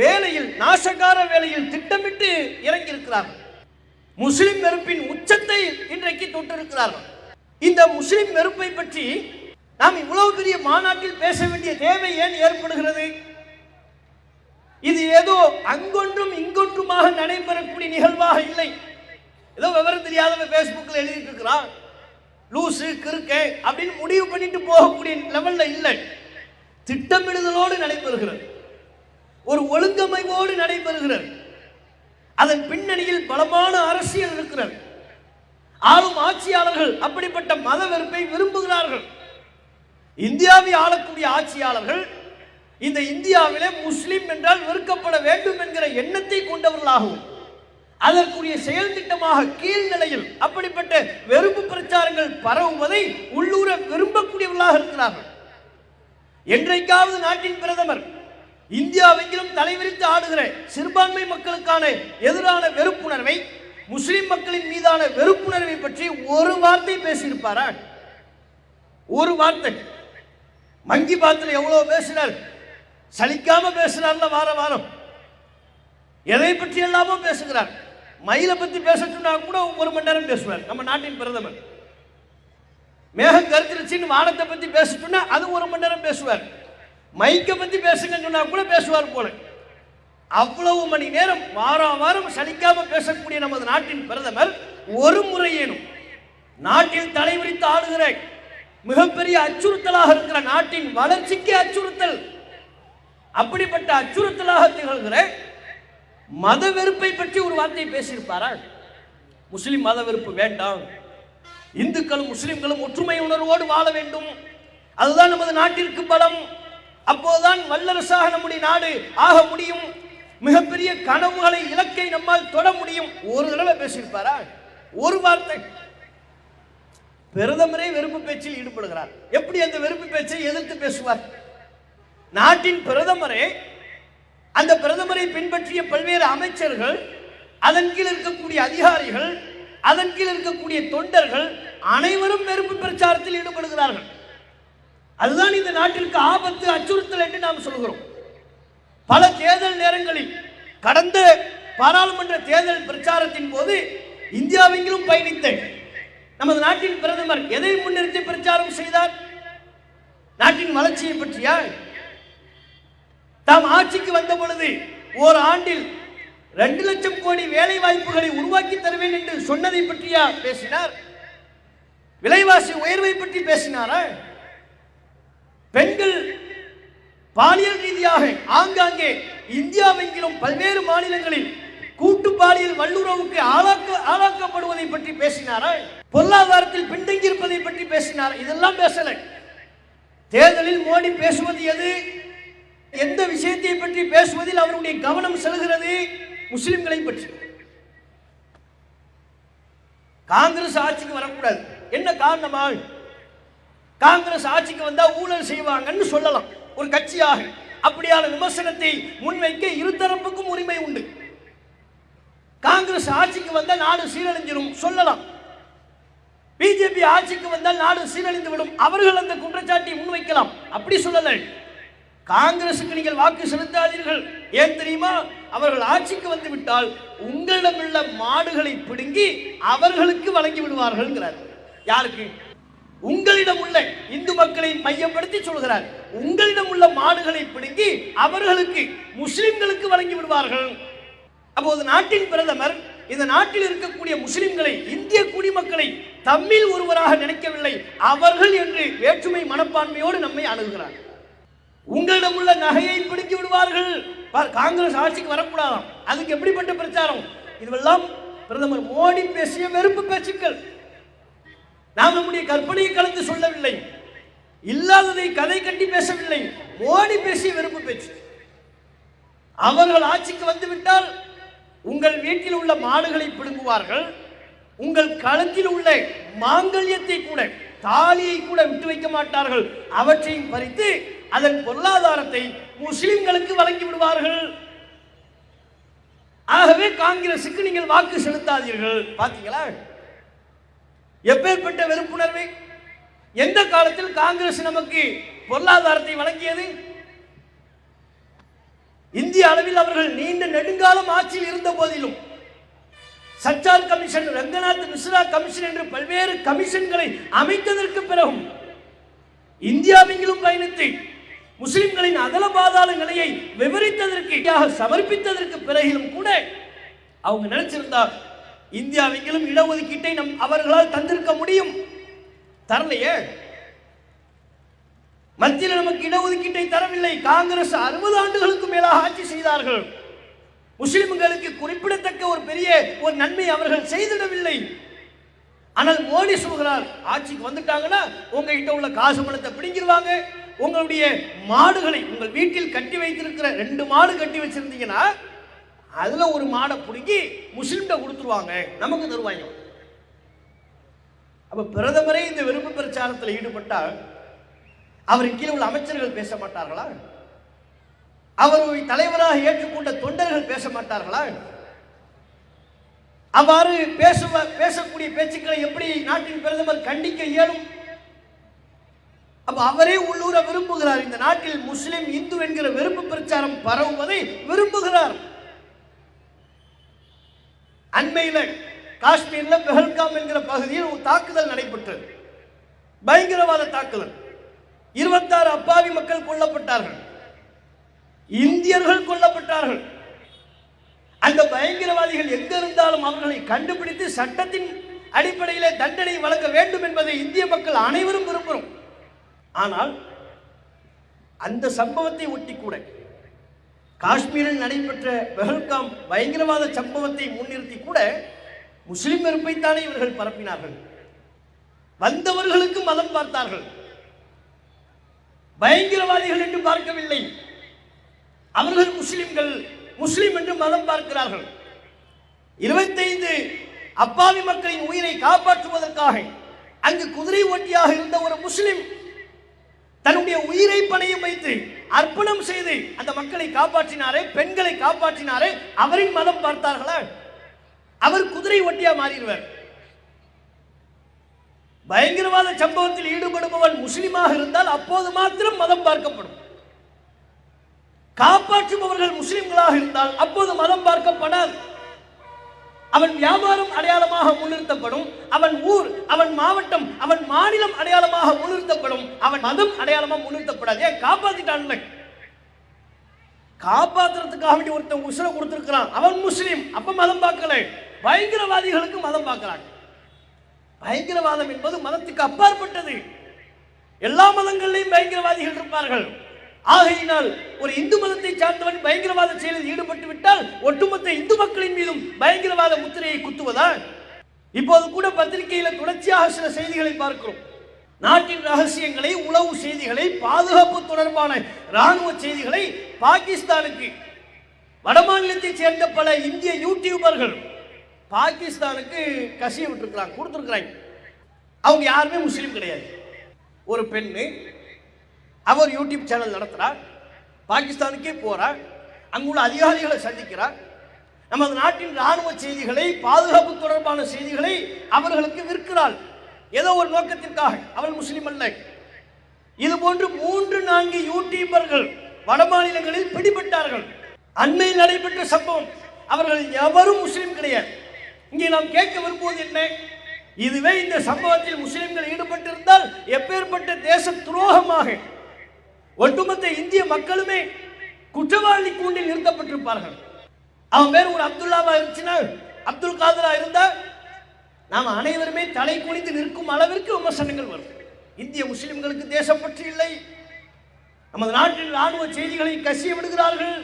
வேலையில், நாசகார வேலையில் திட்டமிட்டு இறங்கி இருக்கிறார்கள். முஸ்லிம் வெறுப்பின் உச்சத்தை இன்றைக்கு தொட்டிருக்கிறார்கள். இந்த முஸ்லிம் வெறுப்பை பற்றி நாம் இவ்வளவு பெரிய மாநாட்டில் பேச வேண்டிய தேவை ஏன் ஏற்படுகிறது? இது ஏதோ அங்கொன்றும் இங்கொன்றுமாக நடைபெறக்கூடிய நிகழ்வாக இல்லை. ஏதோ விவரம் தெரியாதவன் பேஸ்புக்கில் எழுதிட்டு இருக்கிறான், லூசு கிறுக்கே அப்படின்னு முடிவு பண்ணிட்டு போகக்கூடிய லெவல்ல இல்லை. திட்டமிடுதலோடு நடைபெறுகிறது, ஒரு ஒழுங்கமைவோடு நடைபெறுகிறது. அதன் பின்னணியில் பலமான அரசியல் இருக்கிறது. ஆளும் ஆட்சியாளர்கள் அப்படிப்பட்ட மத வெறுப்பை விரும்புகிறார்கள். இந்தியாவை ஆளக்கூடிய ஆட்சியாளர்கள் இந்த இந்தியாவிலே முஸ்லிம் என்றால் வெறுக்கப்பட வேண்டும் என்கிற எண்ணத்தை கொண்டவர்களாகவும், அதற்குரிய செயல் திட்டமாக கீழ்நிலையில் அப்படிப்பட்ட வெறுப்பு பிரச்சாரங்கள் பரவுவதை உள்ளூர விரும்பக்கூடியவர்களாக இருக்கிறார்கள். என்றைக்காவது நாட்டின் பிரதமர் இந்தியாவெங்கிலும் தலைவிரித்து ஆடுகிற சிறுபான்மை மக்களுக்கான எதிரான வெறுப்புணர்வை, முஸ்லிம் மக்களின் மீதான வெறுப்புணர்வை பற்றி ஒரு வார்த்தை பேசியிருப்பாரா? ஒரு வார்த்தை. மங்கி பாத்துல எவ்வளவு பேசினார், சலிக்காம பேசுறார்ல வார வாரம். எதை பற்றி எல்லாமோ பேசுகிறார். மயிலை பத்தி பேசட்டும்னா கூட 1 மணி நேரம் பேசுவார் நம்ம நாட்டின் பிரதமர். மேகம் கருத்துருச்சின்னு வானத்தை பத்தி பேசட்டும்னா அது 1 மணி நேரம் பேசுவார். மைக்கை பத்தி பேசுங்கன்னு சொன்னா கூட பேசுவார் போல. அவ்வளவு மணி நேரம் வாரம் சலிக்காம பேசக்கூடிய நமது நாட்டின் பிரதமர் ஒரு முறையேனும் நாட்டில் தலைவிரித்து ஆளுகிற மிகப்பெரிய அச்சுறுத்தலாக இருக்கிற நாட்டின் வளர்ச்சிக்கு அச்சுறுத்தல், அப்படிப்பட்ட அச்சுறுத்தலாக திகழ்கிற மத வெறுப்பை பற்றி ஒரு வார்த்தை பேசியிருப்பாரா? முஸ்லிம் மத வெறுப்பு வேண்டாம், இந்துக்களும் முஸ்லிம்களும் ஒற்றுமை உணர்வோடு வாழ வேண்டும், அதுதான் நமது நாட்டிற்கு பலம், அப்போதுதான் வல்லரசாக நம்முடைய நாடு ஆக முடியும், மிகப்பெரிய கனவுகளை இலக்கை நம்மால் தொட முடியும். ஒரு தடவை பேசியிருப்பாரா? ஒரு வார்த்தை. பிரதமரே வெறுப்பு பேச்சில் ஈடுபடுகிறார். எப்படி அந்த வெறுப்பு பேச்சை எதிர்த்து பேசுவார்? நாட்டின் பிரதமரே, அந்த பிரதமரை பின்பற்றிய பல்வேறு அமைச்சர்கள், அதன் கீழ் இருக்கக்கூடிய அதிகாரிகள், அதன் கீழ் இருக்கக்கூடிய தொண்டர்கள் அனைவரும் வெறுப்பு பிரச்சாரத்தில் ஈடுபடுகிறார்கள். அதுதான் இந்த நாட்டிற்கு ஆபத்து, அச்சுறுத்தல் என்று நாம் சொல்கிறோம். பல தேர்தல் நேரங்களில் கடந்த பாராளுமன்ற தேர்தல் பிரச்சாரத்தின் போது இந்தியாவெங்கிலும் பயணித்த நமது நாட்டின் பிரதமர் எதை முன்னிறுத்தி பிரச்சாரம் செய்தார்? நாட்டின் வளர்ச்சியை பற்றியா? தாம் ஆட்சிக்கு வந்த பொழுது ஒரு ஆண்டில் 2 லட்சம் கோடி வேலை வாய்ப்புகளை உருவாக்கி தருவேன் என்று சொன்னதை பற்றியா பேசினார்? விலைவாசி உயர்வை பற்றி பேசினாரா? பெண்கள் பாலியல் ரீதியாக ஆங்காங்கே இந்தியாவெங்கிலும் பல்வேறு மாநிலங்களில் கூட்டு பாலியல் வல்லுறவுக்கு ஆளாக்கப்படுவதை பற்றி பேசினாரா? பொருளாதாரத்தில் பின்தங்கி இருப்பதை பற்றி பேசினார். இதெல்லாம் பேசல. தேர்தலில் மோடி பேசுவது எது? எந்த விஷயத்தை பற்றி பேசுவதில் அவருடைய கவனம் செல்கிறது? முஸ்லிம்களை பற்றி. காங்கிரஸ் ஆட்சிக்கு வரக்கூடாது. என்ன காரணமா? காங்கிரஸ் ஆட்சிக்கு வந்தா ஊழல் செய்வாங்கன்னு சொல்லலாம் ஒரு கட்சியாக. அப்படியான விமர்சனத்தை முன்வைக்க இருதரப்புக்கும் உரிமை உண்டு. காங்கிரஸ் ஆட்சிக்கு வந்தால் நாடு சீரழிஞ்சிடும் சொல்லலாம். பிஜேபி ஆட்சிக்கு வந்தால் நாடு சீரழிந்து விடும், அவர்கள் அந்த குற்றச்சாட்டை முன்வைக்கலாம். அப்படி சொல்லல. காங்கிரசுக்கு நீங்கள் வாக்கு செலுத்தாதீர்கள். ஏன் தெரியுமா? அவர்கள் ஆட்சிக்கு வந்து விட்டால் உங்களிடமுள்ள மாடுகளை பிடுங்கி அவர்களுக்கு வழங்கி விடுவார்கள். யாருக்கு? உங்களிடம் உள்ள இந்து மக்களை மையப்படுத்தி சொல்கிறார். உங்களிடம் உள்ள மாடுகளை பிடுங்கி அவர்களுக்கு, முஸ்லிம்களுக்கு வழங்கி விடுவார்கள். அப்போது நாட்டின் பிரதமர் இந்த நாட்டில் இருக்கக்கூடிய முஸ்லிம்களை, இந்திய குடிமக்களை தம்மில் ஒருவராக நினைக்கவில்லை, அவர்கள் என்று வேற்றுமை மனப்பான்மையோடு நம்மை அணுகுகிறார். உங்களிடம் உள்ள நகையை பிடுங்கி விடுவார்கள். காங்கிரஸ் ஆட்சிக்கு வரக்கூடாதாம். அதுக்கு எப்படிப்பட்ட பிரச்சாரம்? இதுவெல்லாம் பிரதமர் மோடி பேசிய வெறுப்பு பேச்சுக்கள். நாம் நம்முடைய கற்பனையை கலந்து சொல்லவில்லை, இல்லாததை கதை கட்டி பேசவில்லை. மோடி பேசிய வெறுப்பு பேச்சு. அவர்கள் ஆட்சிக்கு வந்துவிட்டால் உங்கள் வீட்டில் உள்ள மாடுகளை பிடுங்குவார்கள், உங்கள் களத்தில் உள்ள மாங்கல்யத்தை கூட, தாலியை கூட விட்டு வைக்க மாட்டார்கள், அவற்றையும் பறித்து அதன் பொருளாதாரத்தை முஸ்லிம்களுக்கு வழங்கி விடுவார்கள். ஆகவே காங்கிரசுக்கு நீங்கள் வாக்கு செலுத்தாதீர்கள். பாத்தீங்களா எப்பேற்பட்ட வெறுப்புணர்வு? எந்த காலத்தில் காங்கிரஸ் நமக்கு பொருளாதாரத்தை வழங்கியது? இந்திய அளவில் அவர்கள் நீண்ட நெடுங்காலம் ஆட்சியில் இருந்த போதிலும் சச்சால் கமிஷன், ரங்கநாத் மிஸ்ரா கமிஷன் என்று பல்வேறு கமிஷன்களை அமைத்ததற்கு பிறகும் இந்தியாவெங்கிலும் பயணித்து முஸ்லிம்களின் அதல பாதாள நிலையை விவரித்ததற்கு, சமர்ப்பித்ததற்கு பிறகிலும் கூட அவங்க நினைச்சிருந்தா இந்தியாவெங்கிலும் இடஒதுக்கீட்டை அவர்களால் தந்திருக்க முடியும். தரலையே. மத்தியில் நமக்கு இடஒதுக்கீட்டை தரவில்லை. காங்கிரஸ் 60 ஆண்டுகளுக்கு மேலாக ஆட்சி செய்தார்கள். முஸ்லிம்களுக்கு குறிப்பிடத்தக்க ஒரு பெரிய ஒரு நன்மை அவர்கள் செய்திடவில்லை. ஆனால் மோடி சொல்கிறார், ஆட்சிக்கு வந்துட்டாங்கன்னா உங்ககிட்ட உள்ள காசு பணத்தை பிடிங்கிருவாங்க, உங்களுடைய மாடுகளை, உங்கள் வீட்டில் கட்டி வைத்திருக்கிற 2 மாடு கட்டி வச்சிருந்தீங்கன்னா அதுல ஒரு மாடை பிடிங்கி முஸ்லிம்கிட்ட கொடுத்துருவாங்க, நமக்கு தருவாங்க. அப்ப பிரதமரே இந்த வெறுப்பு பிரச்சாரத்தில் ஈடுபட்டால் அவரின் கீழே உள்ள அமைச்சர்கள் பேச மாட்டார்களா? அவரை தலைவராக ஏற்றுக்கொண்ட தொண்டர்கள் பேச மாட்டார்களா? அவ்வாறு பேசக்கூடிய பேச்சுக்களை எப்படி நாட்டின் பிரதமர் கண்டிக்க இயலும்? அப்ப அவரே உள்ளூர விரும்புகிறார். இந்த நாட்டில் முஸ்லிம் இந்து என்கிற வெறுப்பு பிரச்சாரம் பரவுவதை விரும்புகிறார். அண்மையில காஷ்மீர்ல பெஹல்காம் என்கிற பகுதியில் ஒரு தாக்குதல் நடைபெற்றது. பயங்கரவாத தாக்குதல். 26 அப்பாவி மக்கள் கொல்லப்பட்டார்கள். இந்தியர்கள் கொல்லப்பட்டார்கள். அந்த பயங்கரவாதிகள் எங்க இருந்தாலும் அவர்களை கண்டுபிடித்து சட்டத்தின் அடிப்படையிலே தண்டனை வழங்க வேண்டும் என்பதை இந்திய மக்கள் அனைவரும் விரும்புகிறோம். ஆனால் அந்த சம்பவத்தை ஒட்டி கூட காஷ்மீரில் நடைபெற்ற பெஹல்காம் பயங்கரவாத சம்பவத்தை முன்னிறுத்தி கூட முஸ்லிம் வெறுப்பைத்தானே இவர்கள் பரப்பினார்கள். வந்தவர்களுக்கு மதம் பார்த்தார்கள். பயங்கரவாதிகள் என்று பார்க்கவில்லை. அவர்கள் முஸ்லிம்கள், முஸ்லிம் என்று மதம் பார்க்கிறார்கள். 25 அப்பாவி மக்களின் உயிரை காப்பாற்றுவதற்காக அங்கு குதிரை ஓட்டியாக இருந்த ஒரு முஸ்லிம் தன்னுடைய உயிரை பணையம் வைத்து அர்ப்பணம் செய்து அந்த மக்களை காப்பாற்றினாரே, பெண்களை காப்பாற்றினாரே, அவரின் மதம் பார்த்தார்களா? அவர் குதிரை ஓட்டியா மாறிடுவார். பயங்கரவாத சம்பவத்தில் ஈடுபடுபவன் முஸ்லிமாக இருந்தால் அப்போது மாத்திரம் மதம் பார்க்கப்படும். காப்பாற்றுபவர்கள் முஸ்லிம்களாக இருந்தால் அப்போது மதம் பார்க்கப்படாது. அவன் வியாபாரம் அடையாளமாக முன்னிறுத்தப்படும். அவன் ஊர், அவன் மாவட்டம், அவன் மாநிலம் அடையாளமாக முன்னிறுத்தப்படும். அவன் மதம் அடையாளமாக முன்னிறுத்தப்படாது. ஏன்? காப்பாத்திட்டான்ல. காப்பாத்துறதுக்காக வேண்டி ஒருத்தன் உசுர கொடுத்திருக்கிறான், அவன் முஸ்லிம், அப்ப மதம் பார்க்கல. பயங்கரவாதிகளுக்கு மதம் பார்க்கிறாங்க. பயங்கரவாதம் என்பது மதத்துக்கு அப்பாற்பட்டது. எல்லா மதங்களிலும் பயங்கரவாதிகள் இருப்பார்கள். ஆகையினால் ஒரு இந்து மதத்தை சார்ந்தவன் பயங்கரவாத செயலில் ஈடுபட்டு விட்டால் ஒட்டுமொத்த இந்து மக்களின் மீதும் பயங்கரவாத முத்திரையை குத்துவதா? இப்போது கூட பத்திரிகையில் தொடர்ச்சியாக சில செய்திகளை பார்க்கிறோம். நாட்டின் ரகசியங்களை, உளவு செய்திகளை, பாதுகாப்பு தொடர்பான ராணுவ செய்திகளை பாகிஸ்தானுக்கு வடமாநிலத்தை சேர்ந்த பல இந்திய யூடியூபர்கள் பாகிஸ்தானுக்கு கசிய விட்டுருக்கிறாங்க, கொடுத்துருக்குறாங்க. அவங்க யாருமே முஸ்லீம் கிடையாது. ஒரு பெண்ணு அவர் யூடியூப் சேனல் நடத்துகிறார், பாகிஸ்தானுக்கே போகிறார், அங்குள்ள அதிகாரிகளை சந்திக்கிறார். நமது நாட்டின் ராணுவ செய்திகளை, பாதுகாப்பு தொடர்பான செய்திகளை அவர்களுக்கு விற்கிறாள். ஏதோ ஒரு நோக்கத்திற்காக. அவள் முஸ்லீம் அல்ல. இது போன்று 3-4 யூடியூபர்கள் வட மாநிலங்களில் பிடிபட்டார்கள். அண்மையில் நடைபெற்ற சம்பவம். அவர்கள் எவரும் முஸ்லீம் கிடையாது. இங்கே நாம் கேட்க விரும்புவது என்ன? இதுவே இந்த சம்பவத்தில் முஸ்லிம்கள் ஈடுபட்டிருந்தால் எப்பேற்பட்ட தேச துரோகமாக ஒட்டுமொத்த இந்திய மக்களுமே குற்றவாளி கூண்டில் நிறுத்தப்பட்டிருப்பார்கள். அவன் பேர் ஒரு அப்துல்லாவா இருந்துச்சுன்னா, அப்துல் காதரா இருந்தா நாம் அனைவருமே தலை குனிந்து நிற்கும் அளவிற்கு விமர்சனங்கள் வரும். இந்திய முஸ்லிம்களுக்கு தேசப்பற்று இல்லை, நமது நாட்டில் ராணுவ செய்திகளை கசிய விடுகிறார்கள்,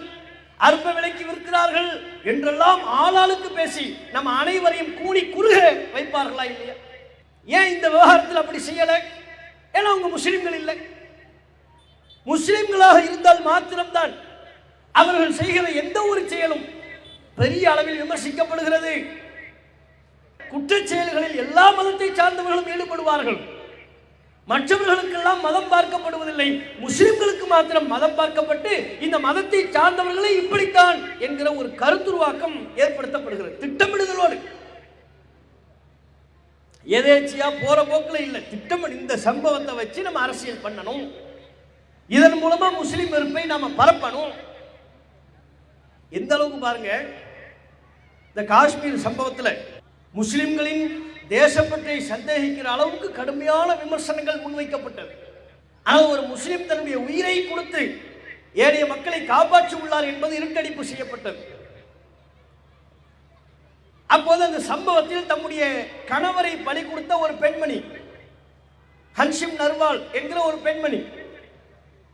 அற்ப விலைக்கு விற்கிறார்கள் என்றெல்லாம் ஆளாளுக்கு பேசி நம்ம அனைவரையும் கூணி குறுக வைப்பார்களா இல்லையா? ஏன் இந்த விவகாரத்தில் அப்படி செய்யல? ஏன்னா அவங்க முஸ்லிம்கள் இல்லை. முஸ்லிம்களாக இருந்தால் மாத்திரம்தான் அவர்கள் செய்கிற எந்த ஒரு செயலும் பெரிய அளவில் விமர்சிக்கப்படுகிறது. குற்றச் செயல்களில் எல்லா மதத்தை சார்ந்தவர்களும் ஈடுபடுவார்கள். மற்றவர்களுக்கெல்லாம் மதம் பார்க்கப்படுவதில்லை, முஸ்லிம்களுக்கு மாத்திரம் மதம் பார்க்கப்பட்டு இந்த மதத்தை சார்ந்தவர்களை இப்படித்தான் என்கிற ஒரு கருத்துருவாக்கம் ஏற்படுத்தப்படுகிறது. திட்டமிடுதலோடு, எதேச்சியா போற போக்கில் இல்லை. திட்டமிடு இந்த சம்பவத்தை வச்சு நம்ம அரசியல் பண்ணணும், இதன் மூலமா முஸ்லிம் வெறுப்பை நாம பரப்பணும். எந்த அளவுக்கு பாருங்க, இந்த காஷ்மீர் சம்பவத்தில் முஸ்லிம்களின் தேசப்பற்றை சந்தேகிக்கிற அளவுக்கு கடுமையான விமர்சனங்கள் முன்வைக்கப்பட்டது. ஆனால் ஒரு முஸ்லிம் தன்னுடைய உயிரை கொடுத்து ஏனைய மக்களை காப்பாற்றி உள்ளார் என்பது இருட்டடிப்பு செய்யப்பட்டது. அப்போது அந்த சம்பவத்தில் தம்முடைய கணவரை பலி கொடுத்த ஒரு பெண்மணி, ஹன்ஷிம் நர்வால் என்கிற ஒரு பெண்மணி,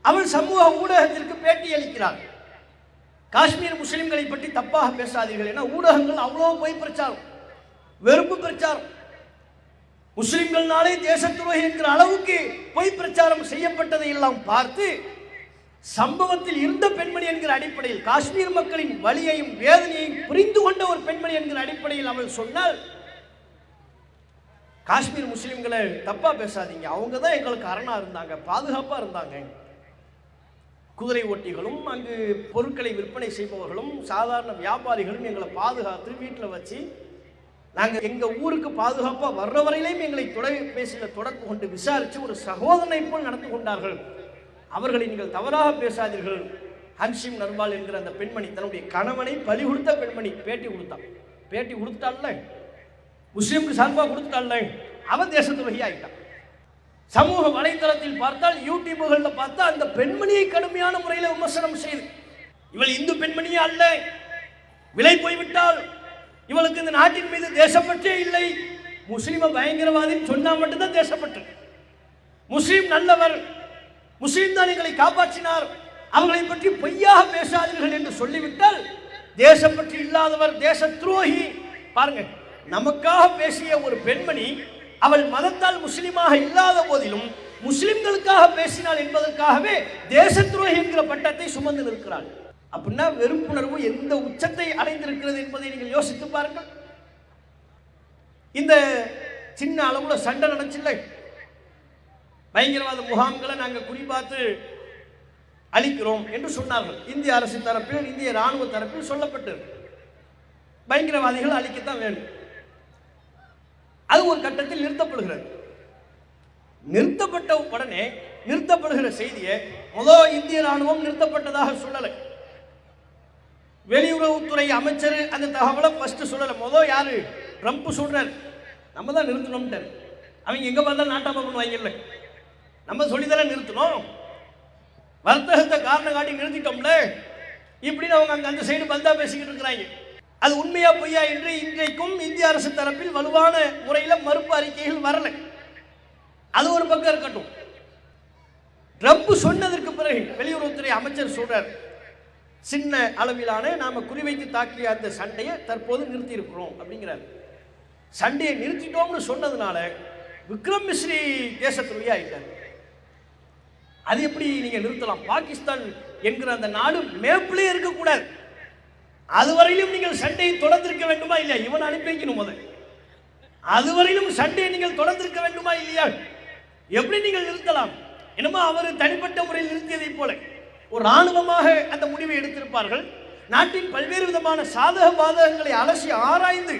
அவள் சமூக ஊடகத்திற்கு பேட்டி அளிக்கிறார். காஷ்மீர் முஸ்லிம்களை பற்றி தப்பாக பேசாதீர்கள் என ஊடகங்கள் அவ்வளவு பொய் பிரச்சாரம், வெறுப்பு பிரச்சாரம், முஸ்லிம்கள்னாலே தேச துரோகி என்கிற அளவுக்கு பொய் பிரச்சாரம் செய்யப்பட்டதை எல்லாம் பார்த்து சம்பவத்தில் இருந்த பெண்மணி என்கிற அடிப்படையில், காஷ்மீர் மக்களின் வலியையும் வேதனையையும் புரிந்து கொண்ட ஒரு பெண்மணி என்கிற அடிப்படையில் அவள் சொன்னால், காஷ்மீர் முஸ்லிம்களை தப்பா பேசாதீங்க, அவங்க தான் எங்களுக்கு அரணா இருந்தாங்க, பாதுகாப்பா இருந்தாங்க. குதிரை ஓட்டிகளும் அங்கு பொருட்களை விற்பனை செய்பவர்களும் சாதாரண வியாபாரிகளும் எங்களை பாதுகாத்து வீட்டில் வச்சு நாங்க எங்க ஊருக்கு பாதுகாப்பா வர்ற வரையிலையும் எங்களை தொலைபேசியில தொடர்பு கொண்டு விசாரிச்சு ஒரு சகோதரனை போல் நடந்து கொண்டார்கள். அவர்களை நீங்கள் தவறாக பேசாதீர்கள். ஹன்ஷிம் நர்வால் என்கிற அந்த பெண்மணி தன்னுடைய கணவனை பலி கொடுத்த பெண்மணி பேட்டி கொடுத்தான். பேட்டி கொடுத்தாள்ல, முஸ்லீமுக்கு சார்பாக கொடுத்தாள்ல, அவன் தேச துரோகி ஆயிட்டான். சமூக வலைதளத்தில் பார்த்தால், யூடியூபுகளில் பார்த்தா அந்த பெண்மணியை கடுமையான முறையில் விமர்சனம் செய்து, இவள் இந்து பெண்மணியே அல்ல, விலை போய்விட்டால், இவளுக்கு இந்த நாட்டின் மீது தேசப்பற்றே இல்லை, முஸ்லீம பயங்கரவாதின்னு சொன்னா மட்டும்தான் தேசப்பற்று, முஸ்லீம் நல்லவர், முஸ்லீம் தான் எங்களை காப்பாற்றினார், அவர்களை பற்றி பொய்யாக பேசாதீர்கள் என்று சொல்லிவிட்டால் தேசப்பற்று இல்லாதவர், தேச துரோகி. பாருங்க, நமக்காக பேசிய ஒரு பெண்மணி அவள் மதத்தால் முஸ்லிமாக இல்லாத போதிலும் முஸ்லிம்களுக்காக பேசினாள் என்பதற்காகவே தேச துரோகி என்கிற பட்டத்தை சுமந்து நிற்கிறாள். அப்படின்னா வெறுப்புணர்வு எந்த உச்சத்தை அடைந்திருக்கிறது என்பதை நீங்கள் யோசித்து பாருங்கள். இந்த சின்ன அளவுல சண்டை நடந்துச்சுல்ல, பயங்கரவாத முகாம்களை நாங்கள் குறிப்பாத்து அளிக்கிறோம் என்று சொன்னார்கள். இந்திய அரசு தரப்பில், இந்திய ராணுவ தரப்பில் சொல்லப்பட்டது பயங்கரவாதிகள் அழிக்கத்தான் வேண்டும். அது ஒரு கட்டத்தில் நிறுத்தப்படுகிறது. நிறுத்தப்பட்ட உடனே நிறுத்தப்படுகிற செய்தியை முதல் இந்திய ராணுவம் நிறுத்தப்பட்டதாக சொல்லலை, வெளியுறவுத்துறை அமைச்சர் அந்த தகவலை ஃபர்ஸ்ட் சொல்லலை. முதல் யாரு? ட்ரம்ப் சொல்றாரு, நம்ம தான் நிறுத்தணும்ட்டு. அவங்க எங்க பார்த்தா நாட்டாம பண்ணுவாங்கல்ல, நம்ம சொல்லிதானே நிறுத்தணும், வர்த்தகத்தை காரணம் காட்டி நிறுத்திட்டோம்ல, இப்படின்னு அவங்க அங்க அந்த சைடு பந்தா பேசிக்கிட்டு இருக்கிறாங்க. அது உண்மையா பொய்யா என்று இன்றைக்கும் இந்திய அரசு தரப்பில் வலுவான முறையில் மறுப்பு அறிக்கைகள் வரல. அது ஒரு பக்கம் இருக்கட்டும். ட்ரம்ப் சொன்னதற்கு பிறகு வெளியுறவுத்துறை அமைச்சர் சொல்றார், சின்ன அளவிலான நாம குறிவைத்து தாக்கிய அந்த சண்டையை தற்போது நிறுத்தி இருக்கிறோம் அப்படிங்கிறார். சண்டையை நிறுத்திட்டோம்னு சொன்னதுனால விக்ரம் மிஸ்ரி தேசத்துறையே ஆயிட்டார். அது எப்படி நீங்க நிறுத்தலாம்? பாகிஸ்தான் என்கிற அந்த நாடு மேப்பிலே இருக்கக்கூடாது, அதுவரையிலும் நீங்கள் சண்டையை தொடர்ந்திருக்க வேண்டுமா இல்லையா? இவன் அனுப்பி வைக்கணும் முதல். அதுவரையிலும் சண்டையை நீங்கள் தொடர்ந்திருக்க வேண்டுமா இல்லையா? எப்படி நீங்கள் நிறுத்தலாம்? என்னமோ அவர் தனிப்பட்ட முறையில் நிறுத்தியதை போல ஒரு ராணுவமாக அந்த முடிவை எடுத்திருப்பார்கள். நாட்டின் பல்வேறு விதமான சாதக பாதகங்களை அலசி ஆராய்ந்து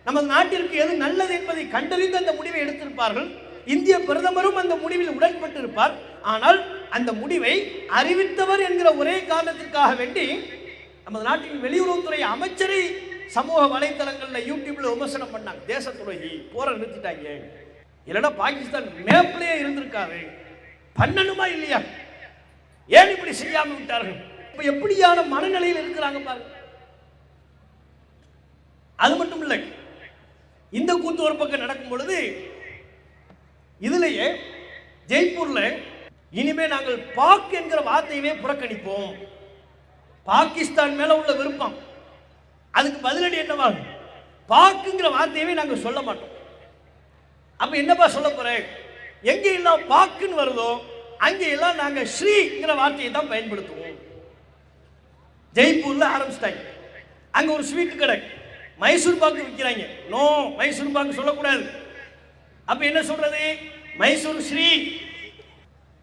நமது நாட்டிற்கு எது நல்லது என்பதை கண்டறிந்து அந்த முடிவை எடுத்திருப்பார்கள். இந்திய பிரதமரும் அந்த முடிவில் உடன்பட்டு இருப்பார். ஆனால் அந்த முடிவை அறிவித்தவர் என்கிற ஒரே காரணத்திற்காக வேண்டி நமது நாட்டின் வெளியுறவுத்துறை அமைச்சரை சமூக வலைத்தளங்களில் யூடியூப்ல விமர்சனம் பண்ணாங்க. தேச துரோகி, போற நிறுத்திட்டாங்க, இல்லைன்னா பாகிஸ்தான் மேப்லயே இருந்திருக்காரு, பண்ணணுமா இல்லையா? ஏன் இப்படி செய்யாம விட்டார்கள்? இப்ப எப்படியான மனநிலையில் இருக்கிறாங்க பாருங்க. அது மட்டும் இல்லை, இந்த கூத்து ஒரு பக்கம் நடக்கும் பொழுது இதுலயே ஜெய்ப்பூர்ல இனிமே நாங்கள் பாக் என்கிற வார்த்தையவே புறக்கணிப்போம், பாகிஸ்தான் மேல உள்ள விருப்பம், அதுக்கு பதிலடி என்னவாகும்? பாக்குங்கிற வார்த்தையவே நாங்கள் சொல்ல மாட்டோம். அப்ப என்னப்பா சொல்ல போறேன்? எங்க எல்லாம் பாக்குன்னு வருதோ அங்கே எல்லாம் நாங்க ஸ்ரீங்கிற வார்த்தையை தான் பயன்படுத்துவோம். ஜெய்ப்பூர்ல ஆரம்பிச்சிட்டாங்க. அங்க ஒரு ஸ்வீட் கடை, மைசூர் பாக்கு விற்கிறாங்க. நோ, மைசூர் பாக்கு சொல்லக்கூடாது. அப்ப என்ன சொல்றது? மைசூர் ஸ்ரீ.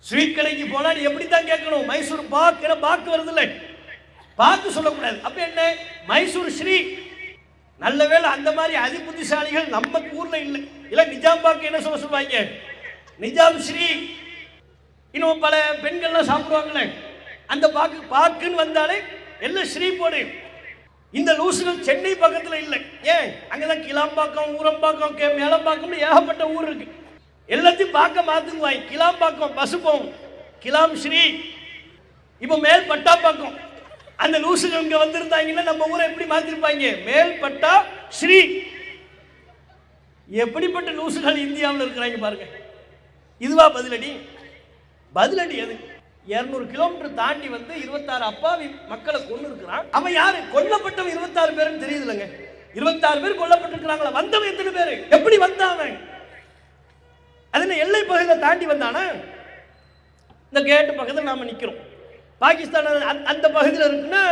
ஸ்வீட் கடைக்கு போனா எப்படி தான் கேட்கணும்? மைசூர் பாக்கு, பாக்கு வருது இல்லை, பாக்கு சொல்லக்கூடாது. அப்ப என்ன? மைசூர் ஸ்ரீ. நல்ல வேளை அந்த மாதிரி அதி புத்திசாலிகள் நம்ம ஊர்ல இல்லை. இல்ல நிஜாம் பாக்கு என்ன சொல்லுவாங்க? நிஜாம் ஸ்ரீ. இன்னும் பல பெண்கள்லாம் சாப்பிடுவாங்களே, அந்த பாக்கு பாக்குன்னு வந்தாலே எல்லாம் ஸ்ரீ போடு. இந்த லூசுகள் சென்னை பக்கத்துல இல்லை. ஏன்? அங்கதான் கிளாம்பாக்கம், ஊரம்பாக்கம், மேலம்பாக்கம், ஏகப்பட்ட ஊர் இருக்கு. எல்லாத்தையும் பார்க்க மாத்துக்குவாங்க. கிளாம்பாக்கம் பஸ் போகும், கிலாம் ஸ்ரீ. இப்ப மேல் பட்டாம்பாக்கம். அந்த லூசுகள் இங்க வந்திருந்தாங்கன்னா நம்ம ஊரை எப்படி மாத்திருப்பாங்க? மேல் பட்டா ஸ்ரீ. எப்படிப்பட்ட லூசுகள் இந்தியாவில் இருக்கிறாங்க பாருங்க. இதுவா பதிலடி? பதிலடி எது? 200 கிலோமீட்டர் தாண்டி வந்து 26 அப்பாவி மக்களை கொண்டு இருக்கிறான். அவன் யாரு? கொல்லப்பட்டவன் 26 பேருன்னு தெரியுது இல்லைங்க. 26 பேர் கொல்லப்பட்டிருக்கிறாங்களா? வந்தவன் எத்தனை பேரு? எப்படி வந்தான்? அது எல்லை பகுதியை தாண்டி வந்தானா? இந்த கேட்டு பக்கத்தில் நாம நிக்கிறோம். பாகிஸ்தான் அந்த பகுதியில் இருக்குன்னா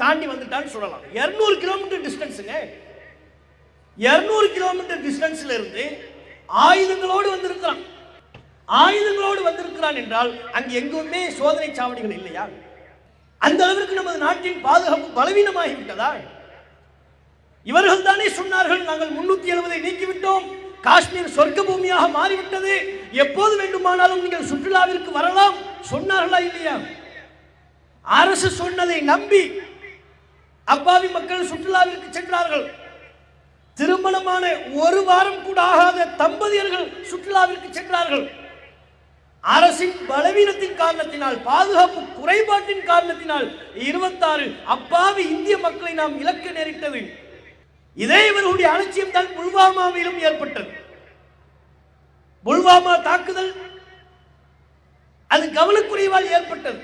தாண்டி வந்துட்டான்னு சொல்லலாம். 200 கிலோமீட்டர் டிஸ்டன்ஸுங்க. 200 கிலோமீட்டர் டிஸ்டன்ஸ்ல இருந்து ஆயுதங்களோடு வந்திருக்கிறான். ஆயுதங்களோடு வந்திருக்கிறான் என்றால் அங்கு எங்குமே சோதனை சாவடிகள் இல்லையா? அந்த அளவிற்கு நமது நாட்டின் பாதுகாப்பு பலவீனமாகிவிட்டதா? இவர்கள் தானே சொன்னார்கள், நாங்கள் 370 நீக்கிவிட்டோம், காஷ்மீர் சொர்க்க பூமியாக மாறிவிட்டது, எப்போது வேண்டுமானாலும் நீங்கள் சுற்றுலாவிற்கு வரலாம் சொன்னார்களா இல்லையா? அரசு சொன்னதை நம்பி அப்பாவி மக்கள் சுற்றுலாவிற்கு சென்றார்கள். திருமணமான ஒரு வாரம் கூட ஆகாத தம்பதியர்கள் சுற்றுலாவிற்கு சென்றார்கள். அரசின் பலவீனத்தின் காரணத்தினால், பாதுகாப்பு குறைபாட்டின் காரணத்தினால் 26 அப்பாவி இந்திய மக்களை நாம் இழக்க நேரிட்டது. இதே இவர்களுடைய அலட்சியம் தான் புல்வாமாவிலும் ஏற்பட்டது. புல்வாமா தாக்குதல் அது கவனக்குறைவால் ஏற்பட்டது.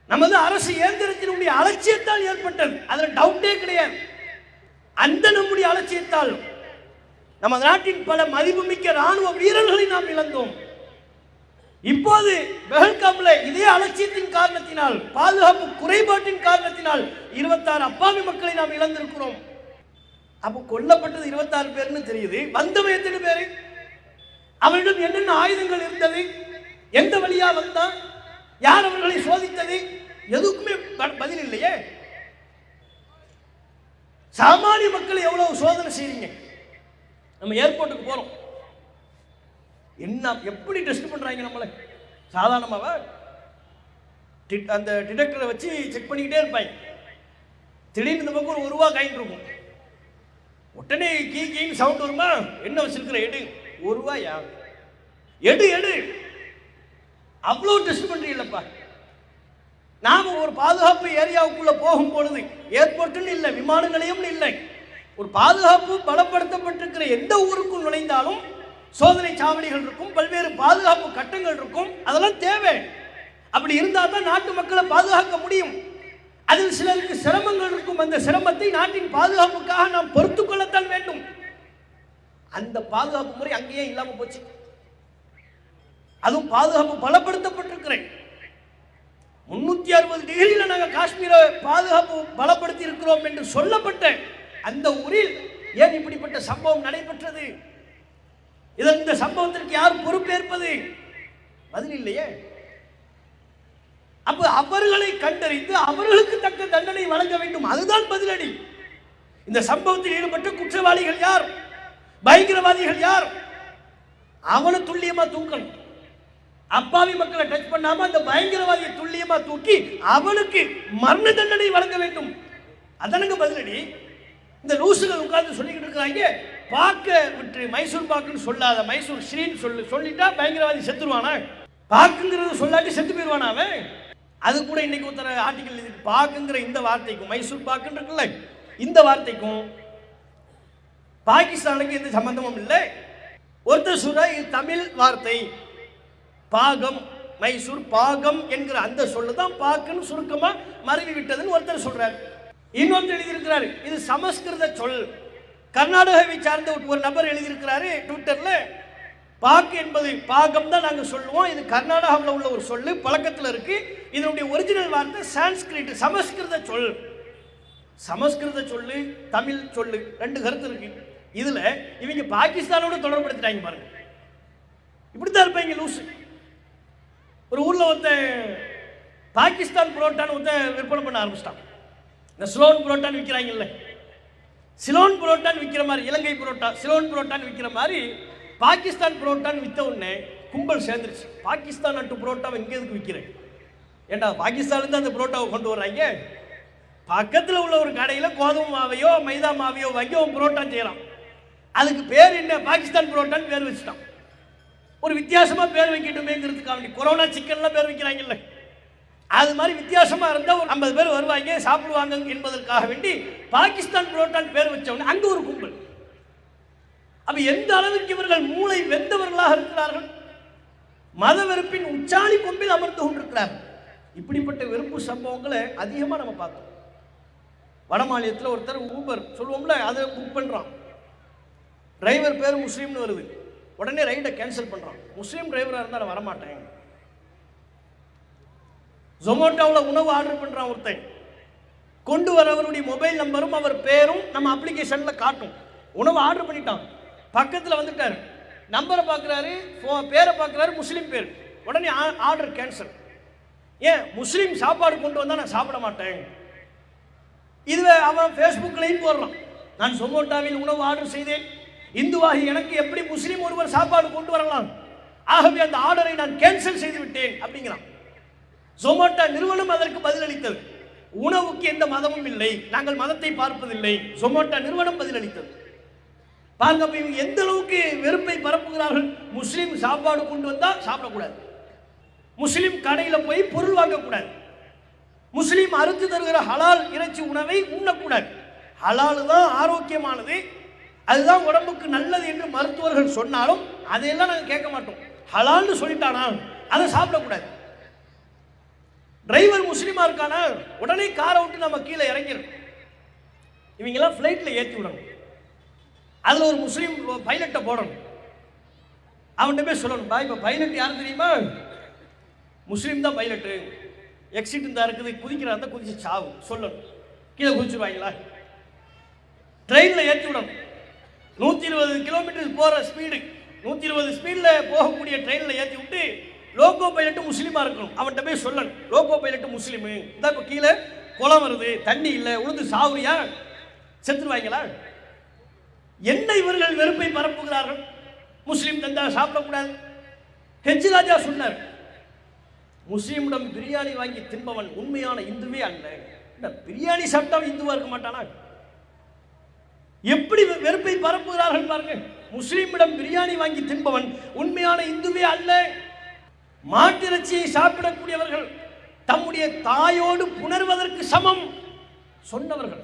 நமது அரசு இயந்திரத்தினுடைய அலட்சியத்தால் ஏற்பட்டது, அதுல டவுட்டே கிடையாது. அந்த நம்முடைய அலட்சியத்தால் நமது நாட்டின் பல மதிப்புமிக்க ராணுவ வீரர்களை நாம் இழந்தோம். இப்போது பெஹல்காம்ல இதே அலட்சியத்தின் காரணத்தினால், பாதுகாப்பு குறைபாட்டின் காரணத்தினால் 26 அப்பாவி மக்களை நாம் இழந்திருக்கிறோம். அப்போ கொல்லப்பட்டது 26 பேர்னு தெரியுது, வந்தவன் எத்தனை பேரு? அவரிடம் என்னென்ன ஆயுதங்கள் இருந்தது? எந்த வழியா வந்தான்? யார் அவர்களை சோதித்தது? எதுக்குமே பதில் இல்லையே. சாமானிய மக்களை எவ்வளவு சோதனை செய்றீங்க? நம்ம ஏர்போர்ட்டுக்கு போறோம், என்ன எப்படி டெஸ்ட் பண்றாங்க நம்மளை? சாதாரணமாவா? அந்த டிடெக்டரை வச்சு செக் பண்ணிக்கிட்டே இருப்பாங்க. திடீர்னு இந்த பக்கம் ஒரு ரூபா காயின் இருக்கும், உடனே கீ கீன்னு சவுண்ட் வருமா? என்ன வச்சிருக்கிற? எடு. ஒரு ரூபாயா? எடு எடு. அவ்வளோ டெஸ்ட் பண்றீங்களப்பா. நாம ஒரு பாதுகாப்பு ஏரியாவுக்குள்ள போகும் பொழுது, ஏர்போர்ட்டுன்னு இல்லை, விமான நிலையம்னு இல்லை, ஒரு பாதுகாப்பு பலப்படுத்தப்பட்டிருக்கிற எந்த ஊருக்கும் நுழைந்தாலும் சோதனை சாவடிகள் இருக்கும், பல்வேறு பாதுகாப்பு கட்டங்கள் இருக்கும். அதெல்லாம் தேவை. அப்படி இருந்தால் தான் நாட்டு மக்களை பாதுகாக்க முடியும். அதில் சிலருக்கு சிரமங்கள் இருக்கும். அந்த சிரமத்தை நாட்டின் பாதுகாப்புக்காக நாம் பொறுத்துக் கொள்ளத்தான் வேண்டும். அந்த பாதுகாப்பு முறை அங்கேயே இல்லாம போச்சு. அதுவும் பாதுகாப்பு பலப்படுத்தப்பட்டிருக்கிறேன். 360 டிகிரியில நாங்கள் காஷ்மீரை பாதுகாப்பு பலப்படுத்தி இருக்கிறோம் என்று சொல்லப்பட்ட அந்த ஊரில் ஏன் இப்படிப்பட்ட சம்பவம் நடைபெற்றது? இந்த சம்பவத்திற்கு யார் பொறுப்பேற்பது? பதில் இல்லையே. அப்ப அவர்களை கண்டறிந்து அவர்களுக்கு தக்க தண்டனை வழங்க வேண்டும், அதுதான் பதிலடி. இந்த சம்பவத்தில் ஈடுபட்ட குற்றவாளிகள் யார், பயங்கரவாதிகள் யார், அவனை துல்லியமா தூக்கணும். அப்பாவி மக்களை டச் பண்ணாம அந்த பயங்கரவாதியை துல்லியமா தூக்கி அவனுக்கு மரண தண்டனை வழங்க வேண்டும். அதனுங்க பதிலடி. இந்த லூசுகள் உட்கார்ந்து சொல்லிக்கிட்டு இருக்கிறாங்க, பாக்க விட்டு மைசூர் பாக்குன்னு சொல்லாத, மைசூர் ஸ்ரீன்னு சொல்லிட்டா பயங்கரவாதி செத்துருவானா? பாக்குங்கிறது சொல்லாட்டி செத்து போயிடுவானா அவன்? அது கூட இன்னைக்கு ஒருத்தர ஆர்டிகல் இருக்கு, பாக்குங்கிற இந்த வார்த்தைக்கும் மைசூர் பாக்குன்னு இருக்குல்ல, இந்த வார்த்தைக்கும் பாகிஸ்தானுக்கு எந்த சம்பந்தமும் இல்லை. ஒருத்தர் சொல்ற இது தமிழ் வார்த்தை, பாகம், மைசூர் பாகம் என்கிற அந்த சொல்லுதான் பாக்குன்னு சுருக்கமா மறைவி விட்டதுன்னு ஒருத்தர் சொல்றாரு. இன்னொருத்தர் எழுதியிருக்கிறாரு இது சமஸ்கிருத சொல். கர்நாடகாவை சார்ந்த ஒரு நபர் எழுதியிருக்கிறாரு ட்விட்டர்ல, பாக்கு என்பது பாகம் தான் நாங்கள் சொல்லுவோம், இது கர்நாடகாவில் உள்ள ஒரு சொல்லு, பழக்கத்தில் இருக்கு, இதனுடைய ஒரிஜினல் வார்த்தை சான்ஸ்கிரிட், சமஸ்கிருத சொல். சமஸ்கிருத சொல்லு தமிழ் சொல்லு ரெண்டு கருத்து இருக்கு. இதுல இவங்க பாகிஸ்தானோட தொடர்படுத்திட்டாங்க பாருங்க. இப்படித்தான் இருப்பாங்க லூசு. ஒரு ஊர்ல ஒருத்தன் பாகிஸ்தான் புரோட்டான்னு ஒருத்தன் விற்பனை பண்ண ஆரம்பிச்சிட்டான். இந்த சிலோன் புரோட்டான்னு விற்கிறாங்கல்ல, சிலோன் புரோட்டான்னு விற்கிற மாதிரி, இலங்கை புரோட்டா சிலோன் புரோட்டான்னு விற்கிற மாதிரி பாகிஸ்தான் புரோட்டான்னு விற்ற உடனே கும்பல் சேர்ந்துருச்சு. பாகிஸ்தான் நாட்டு புரோட்டாவை இங்கே எதுக்கு விற்கிறேன்? ஏண்டா பாகிஸ்தான்லேருந்து அந்த புரோட்டாவை கொண்டு வர்றாங்க, பக்கத்தில் உள்ள ஒரு கடையில் கோதுமை மாவையோ மைதா மாவையோ வாங்கி அவன் புரோட்டா செய்யலாம். அதுக்கு பேர் என்ன? பாகிஸ்தான் புரோட்டான்னு பேர் வச்சுட்டான். ஒரு வித்தியாசமாக பேர் வைக்கட்டுமேங்கிறதுக்காக கொரோனா சிக்கன்லாம் பேர் வைக்கிறாங்கல்ல, அது மாதிரி வித்தியாசமாக இருந்தால் ஒரு 50 பேர் வருவாங்க சாப்பிடுவாங்க என்பதற்காக வேண்டி பாகிஸ்தான் புரோட்டான் பேர் வச்சவங்க அங்கே ஒரு கும்பல். அப்ப எந்த அளவுக்கு இவர்கள் மூளை வெந்தவர்களாக இருக்கிறார்கள், மத வெறுப்பின் உச்சாணி கொம்பில் அமர்ந்து கொண்டிருக்கிறார்கள். இப்படிப்பட்ட வெறுப்பு சம்பவங்களை அதிகமாக நம்ம பார்த்தோம். வட மாநிலத்தில் ஒருத்தர் ஊபர் சொல்லுவோம்ல, அதை புக் பண்ணுறான், டிரைவர் பேர் முஸ்லீம்னு வருது, உடனே ரைடை கேன்சல் பண்ணுறான். முஸ்லீம் டிரைவராக இருந்தால் நான் வரமாட்டேன். ஜொமேட்டோவில் உணவு ஆர்டர் பண்ணுறான் ஒருத்தன், கொண்டு வரவருடைய மொபைல் நம்பரும் அவர் பேரும் நம்ம அப்ளிகேஷனில் காட்டும். உணவு ஆர்டர் பண்ணிட்டான், பக்கத்தில் வந்துட்டார், நம்பரை பார்க்குறாரு, பேரை பார்க்குறாரு, முஸ்லீம் பேர், உடனே ஆர்டர் கேன்சல். ஏன்? முஸ்லீம் சாப்பாடு கொண்டு வந்தால் நான் சாப்பிட மாட்டேன். இதுவே அவன் ஃபேஸ்புக்லையும் போடுறான், நான் சொமோட்டாவில் உணவு ஆர்டர் செய்தேன், இந்துவாகி எனக்கு எப்படி முஸ்லீம் ஒருவர் சாப்பாடு கொண்டு வரலாம், ஆகவே அந்த ஆர்டரை நான் கேன்சல் செய்து விட்டேன் அப்படிங்கிறான். சொமோட்டா நிறுவனம் அதற்கு பதிலளித்தது, உணவுக்கு எந்த மதமும் இல்லை, நாங்கள் மதத்தை பார்ப்பதில்லை. சொமோட்டா நிறுவனம் பதிலளித்தது. பாருங்க, இவங்க எந்த அளவுக்கு வெறுப்பை பரப்புகிறார்கள். முஸ்லீம் சாப்பாடு கொண்டு வந்தா சாப்பிடக்கூடாது, முஸ்லீம் கடையில் போய் பொருள் வாங்கக்கூடாது, முஸ்லீம் அறுத்து தருகிற ஹலால் இறைச்சி உணவை உண்ணக்கூடாது, ஹலால் தான் ஆரோக்கியமானது, அதுதான் உடம்புக்கு நல்லது என்று மருத்துவர்கள் சொன்னாலும் அதையெல்லாம் நாங்கள் கேட்க மாட்டோம். ஹலால்னு சொல்லிட்டானா அதை சாப்பிடக்கூடாது. டிரைவர் முஸ்லீமா இருக்கானா உடனே காரை விட்டு நம்ம கீழே இறங்கிடும். இவங்கெல்லாம் ஃப்ளைட்டில் ஏற்றி விடணும், அதில் ஒரு முஸ்லீம் பைலட்டை போடணும், அவன்கிட்ட போய் சொல்லணும், பா இப்போ பைலட் யாரும் தெரியுமா, முஸ்லீம் தான் பைலட்டு, எக்ஸிட் தான் இருக்குது, குதிக்கிறான் குதிச்சு சாவு சொல்லணும். கீழே குதிச்சுருவாங்களா? ட்ரெயினில் ஏற்றி விடணும், 120 கிலோமீட்டர் போகிற ஸ்பீடு, 120 ஸ்பீடில் போகக்கூடிய ட்ரெயினில் ஏற்றி விட்டு லோகோ பைலட்டு முஸ்லீமாக இருக்கணும், அவன்கிட்ட போய் சொல்லணும், லோகோ பைலட்டு முஸ்லீமு இதான், இப்போ கீழே குளம் வருது, தண்ணி இல்லை, உழுந்து சாவுறியா, செத்துருவாங்களா? என்ன இவர்கள் வெறுப்பை பரப்புகிறார்கள். முஸ்லீம் தந்தா சாப்பிடக்கூடாது. ஹெச் ராஜா சொன்னார், முஸ்லீமிடம் பிரியாணி வாங்கி தின்பவன் உண்மையான இந்துவே அல்ல. பிரியாணி சாப்பிட்டா இந்துவா இருக்க மாட்டானா? எப்படி வெறுப்பை பரப்புகிறார்கள் பாருங்க. முஸ்லீமிடம் பிரியாணி வாங்கி தின்பவன் உண்மையான இந்துவே அல்ல. மாட்டிறைச்சியை சாப்பிடக்கூடியவர்கள் தம்முடைய தாயோடு புணர்வதற்கு சமம் சொன்னவர்கள்.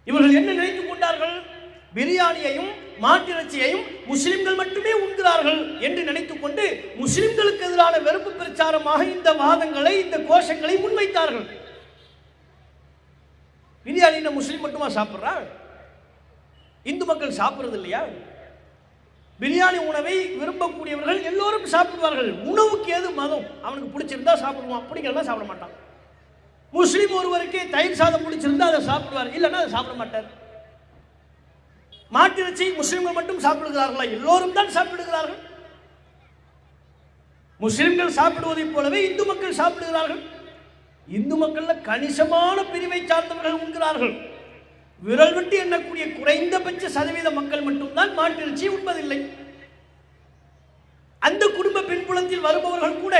இவர்கள் என்ன நினைத்துக் கொண்டார்கள்? பிரியாணியையும் மாட்டிறைச்சியையும் முஸ்லிம்கள் மட்டுமே உண்கிறார்கள் என்று நினைத்துக் கொண்டு முஸ்லிம்களுக்கு எதிரான வெறுப்பு பிரச்சாரமாக இந்த வாதங்களை, இந்த கோஷங்களை முன்வைத்தார்கள். பிரியாணி முஸ்லீம் மட்டுமா சாப்பிட்றா? இந்து மக்கள் சாப்பிட்றது இல்லையா? பிரியாணி உணவை விரும்பக்கூடியவர்கள் எல்லோரும் சாப்பிடுவார்கள். உணவுக்கு ஏது மதம்? அவனுக்கு பிடிச்சிருந்தா சாப்பிடுவான், பிடிக்கலாம் சாப்பிட மாட்டான். முஸ்லீம் ஒருவருக்கு தயிர் சாதம் பிடிச்சிருந்தா அதை சாப்பிடுவார், இல்லைன்னா அதை சாப்பிட மாட்டார். மாட்டிறைச்சி முஸ்லிம்கள் மட்டும் சாப்பிடுகிறார்களா? எல்லோரும் தான் சாப்பிடுகிறார்கள். முஸ்லிம்கள் சாப்பிடுவதை போலவே இந்து மக்கள் சாப்பிடுகிறார்கள். இந்து மக்கள் கணிசமான பிரிவை சார்ந்தவர்கள் உண்கிறார்கள். விரல் விட்டு எண்ணக்கூடிய குறைந்தபட்ச சதவீத மக்கள் மட்டும்தான் மாட்டிறைச்சி உண்பதில்லை. அந்த குடும்ப பின்புலத்தில் வருபவர்கள் கூட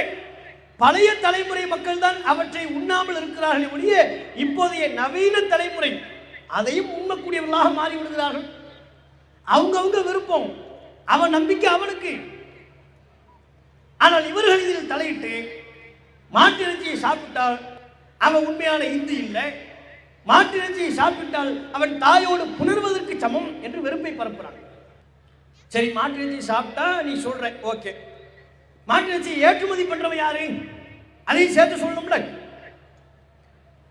பழைய தலைமுறை மக்கள் தான் அவற்றை உண்ணாமல் இருக்கிறார்கள் ஒழிய இப்போதைய நவீன தலைமுறை அதையும் உண்ணக்கூடியவர்களாக மாறிவிடுகிறார்கள். அவங்கவுங்க விருப்பம், அவன் நம்பிக்கை அவனுக்கு. ஆனால் இவர்கள் இதில் தலையிட்டு மாட்டிறைச்சியை சாப்பிட்டால் அவன் உண்மையான இந்து இல்லை, மாட்டிறைச்சியை சாப்பிட்டால் அவன் தாயோடு புணர்வதற்கு சமம் என்று வெறுப்பை பரப்புறான். சரி, மாட்டிறைச்சியை சாப்பிட்டா நீ சொல்ற ஓகே, மாட்டிறைச்சியை ஏற்றுமதி பண்றவன் யாரு? அதையும் சேர்த்து சொல்லணும்ல.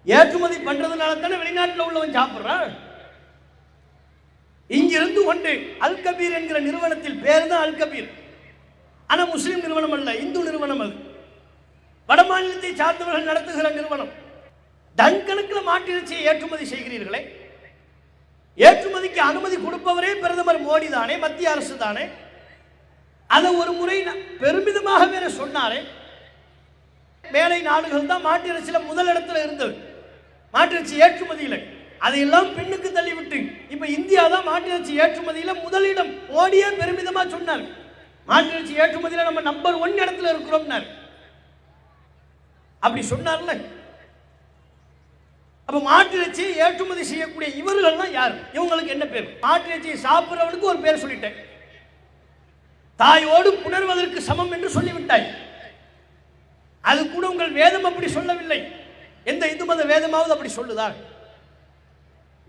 ஏற்றுமதி பண்றதுனால தானே வெளிநாட்டில் உள்ளவன் சாப்பிட்றான். இங்கிருந்து கொண்டு அல் கபீர் என்கிற நிறுவனத்தில் பேர் தான் அல் கபீர், ஆனா முஸ்லிம் நிறுவனம் அல்ல, இந்து நிறுவனம். அது வட மாநிலத்தை சார்ந்தவர்கள் நடத்துகிற நிறுவனம். டன் கணக்கில் மாட்டிறைச்சியை ஏற்றுமதி செய்கிறீர்களே, ஏற்றுமதிக்கு அனுமதி கொடுப்பவரே பிரதமர் மோடி தானே, மத்திய அரசு தானே. அதை ஒரு முறை பெருமிதமாக வேற சொன்னாரே. மேலை நாடுகள் தான் மாட்டிறைச்சியில முதல் இடத்துல இருந்தது, மாட்டிறைச்சி ஏற்றுமதியில். அதையெல்லாம் பின்னுக்கு தள்ளிவிட்டு இப்ப இந்தியா தான் மாட்டிறைச்சி ஏற்றுமதியில முதலிடம். மோடியே பெருமிதமா சொன்னார், மாட்டிறைச்சி ஏற்றுமதியில நம்ம நம்பர் 1 இடத்துல இருக்கிறோம். அப்படி சொன்னார்ல. அப்ப மாட்டிறைச்சியை ஏற்றுமதி செய்யக்கூடிய இவர்கள் தான் யார்? இவங்களுக்கு என்ன பேர்? மாட்டிறைச்சியை சாப்பிடுறவனுக்கு ஒரு பேர் சொல்லிட்டேன், தாயோடு புணர்வதற்கு சமம் என்று சொல்லிவிட்டாய். அது கூட உங்கள் வேதம் அப்படி சொல்லவில்லை. எந்த இந்து மத வேதமாவது அப்படி சொல்லுதா?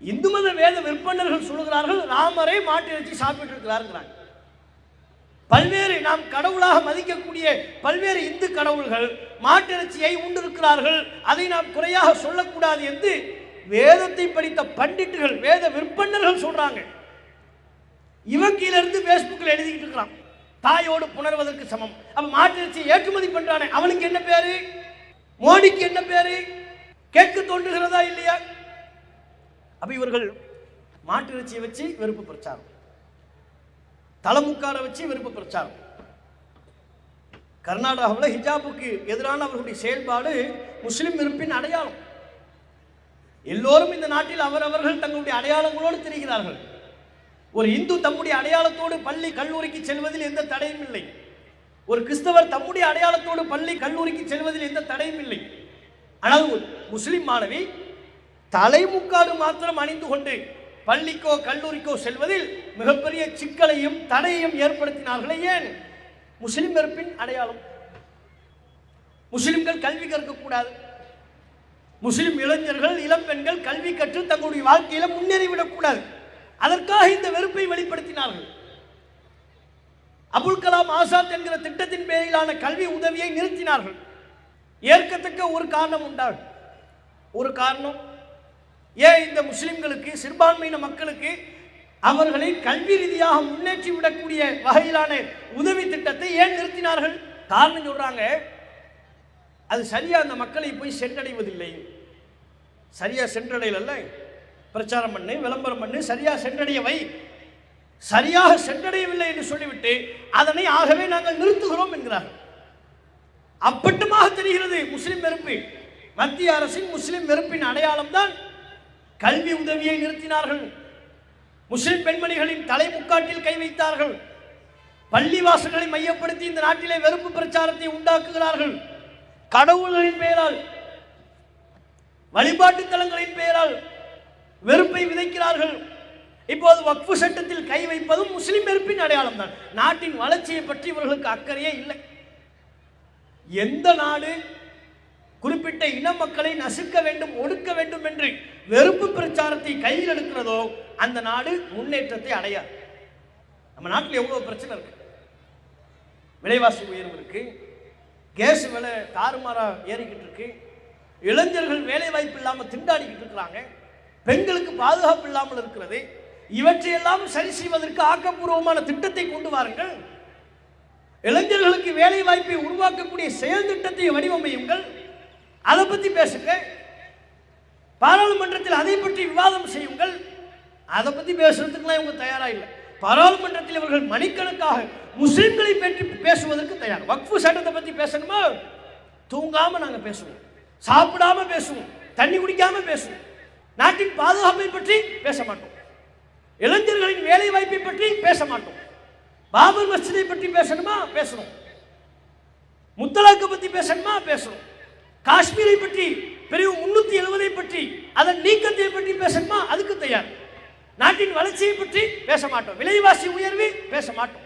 இந்து மத வேத விற்பனர்கள் சொல்லுகிறார்கள் ராமரை மாட்டிறைச்சி சாப்பிட்டு இருக்கிறார். பல்வேறு நாம் கடவுளாக மதிக்கக்கூடிய பல்வேறு இந்து கடவுள்கள் மாட்டிறைச்சியை உண்டிருக்கிறார்கள், அதை நாம் குறையாக சொல்லக்கூடாது என்று வேதத்தை படித்த பண்டிட்டுகள், வேத விற்பனர்கள் சொல்றாங்க. இவன் கீழ இருந்து பேஸ்புக்கில் எழுதிக்கிட்டு இருக்கிறான், தாயோடு புணர்வதற்கு சமம். அப்ப மாட்டிறைச்சியை ஏற்றுமதி பண்றானே அவனுக்கு என்ன பேரு? மோடிக்கு என்ன பேரு? கேட்க தோன்றுகிறதா இல்லையா? அப்ப இவர்கள் மாட்டிறைச்சியை வச்சு வெறுப்பு பிரச்சாரம், தலைமுக்கார வச்சு வெறுப்பு பிரச்சாரம். கர்நாடகாவில் ஹிஜாபுக்கு எதிரான அவர்களுடைய செயல்பாடு முஸ்லிம் வெறுப்பின் அடையாளம். எல்லோரும் இந்த நாட்டில் அவரவர்கள் தங்களுடைய அடையாளங்களோடு தெரிகிறார்கள். ஒரு இந்து தம்முடைய அடையாளத்தோடு பள்ளி கல்லூரிக்கு செல்வதில் எந்த தடையும் இல்லை. ஒரு கிறிஸ்தவர் தம்முடைய அடையாளத்தோடு பள்ளி கல்லூரிக்கு செல்வதில் எந்த தடையும் இல்லை. ஆனால் ஒரு முஸ்லிம் மாணவி தலைமுக்காடு மாத்திரம் அணிந்து கொண்டு பள்ளிக்கோ கல்லூரிக்கோ செல்வதில் மிகப்பெரிய சிக்கலையும் தடையையும் ஏற்படுத்தினார்களே. ஏன்? முஸ்லிம் வெறுப்பின் அடையாளம். முஸ்லிம்கள் கல்வி கற்கக்கூடாது, முஸ்லிம் இளைஞர்கள் இளம்பெண்கள் கல்வி கற்று தங்களுடைய வாழ்க்கையில முன்னேறிவிடக்கூடாது, அதற்காக இந்த வெறுப்பை வெளிப்படுத்தினார்கள். அபுல் கலாம் ஆசாத் என்கிற திட்டத்தின் பேரிலான கல்வி உதவியை நிறுத்தினார்கள். ஏற்கத்தக்க ஒரு காரணம் உண்டாகும். ஒரு காரணம், ஏன் இந்த முஸ்லிம்களுக்கு சிறுபான்மையின மக்களுக்கு அவர்களை கல்வி ரீதியாக முன்னேற்றி விடக்கூடிய வகையிலான உதவி திட்டத்தை ஏன் நிறுத்தினார்கள்? காரணம் சொல்றாங்க, அது சரியா அந்த மக்களை போய் சென்றடைவதில்லை. சரியா சென்றடையல, பிரச்சாரம் பண்ணு, விளம்பரம் பண்ணு, சரியா சென்றடையவை, சரியாக சென்றடையவில்லை என்று சொல்லிவிட்டு அதனை ஆகவே நாங்கள் நிறுத்துகிறோம் என்கிறார்கள். அப்பட்டமாக தெரிகிறது முஸ்லிம் வெறுப்பு. மத்திய அரசின் முஸ்லிம் வெறுப்பின் அடையாளம் தான் கல்வி உதவியை நிறுத்தினார்கள். முஸ்லிம் பெண்மணிகளின் தலைமுக்காட்டில் கை வைத்தார்கள். பள்ளிவாசல்களை மையப்படுத்தி இந்த நாட்டிலே வெறுப்பு பிரச்சாரத்தை உண்டாக்குகிறார்கள். கடவுள்களின் பெயரால், வழிபாட்டு தலங்களின் பெயரால் வெறுப்பை விதைக்கிறார்கள். இப்போது வக்ஃபு சட்டத்தில் கை வைப்பதும் முஸ்லிம் வெறுப்பின் அடையாளம் தான். நாட்டின் வளர்ச்சியை பற்றி இவர்களுக்கு அக்கறையே இல்லை. எந்த நாடு குறிப்பிட்ட இன மக்களை நசுக்க வேண்டும், ஒடுக்க வேண்டும் என்று வெறுப்பு பிரச்சாரத்தை கையில் எடுக்கிறதோ அந்த நாடு முன்னேற்றத்தை அடையாது. நம்ம நாட்டில் எவ்வளவு பிரச்சனை இருக்கு. விலைவாசி உயர்வு இருக்கு, கேஸ் விலை தாறுமாறா ஏறிக்கிட்டு இருக்கு, இளைஞர்கள் வேலை வாய்ப்பு இல்லாமல் திண்டாடிக்கிட்டு இருக்கிறாங்க, பெண்களுக்கு பாதுகாப்பு இல்லாமல் இருக்கிறது. இவற்றையெல்லாம் சரி செய்வதற்கு ஆக்கப்பூர்வமான திட்டத்தை கொண்டு வாருங்கள். இளைஞர்களுக்கு வேலை வாய்ப்பை உருவாக்கக்கூடிய செயல் திட்டத்தை வடிவமையுங்கள். அதை பற்றி பேசுங்க. பாராளுமன்றத்தில் அதை பற்றி விவாதம் செய்யுங்கள். அதை பற்றி பேசுறதுக்குலாம் இவங்க தயாரா இல்லை. பாராளுமன்றத்தில் இவர்கள் மணிக்கணக்காக முஸ்லிம்களை பற்றி பேசுவதற்கு தயார். வக்ஃபு சட்டத்தை பற்றி பேசணுமா? தூங்காம நாங்க பேசுவோம், சாப்பிடாம பேசுவோம், தண்ணி குடிக்காம பேசுவோம். நாட்டின் பாதுகாப்பை பற்றி பேச மாட்டோம், இளைஞர்களின் வேலை வாய்ப்பை பற்றி பேச மாட்டோம். பாபர் மஸ்ஜிதை பற்றி பேசணுமா? பேசணும். முத்தலாக்கை பற்றி பேசணுமா? பேசணும். காஷ்மீரை பற்றி, பிரிவு 370 பற்றி, அதன் நீக்கத்தை பற்றி பேசணுமா? அதுக்கு தயார். நாட்டின் வளர்ச்சியை பற்றி பேச மாட்டோம். விலைவாசி உயர்வு பேச மாட்டோம்.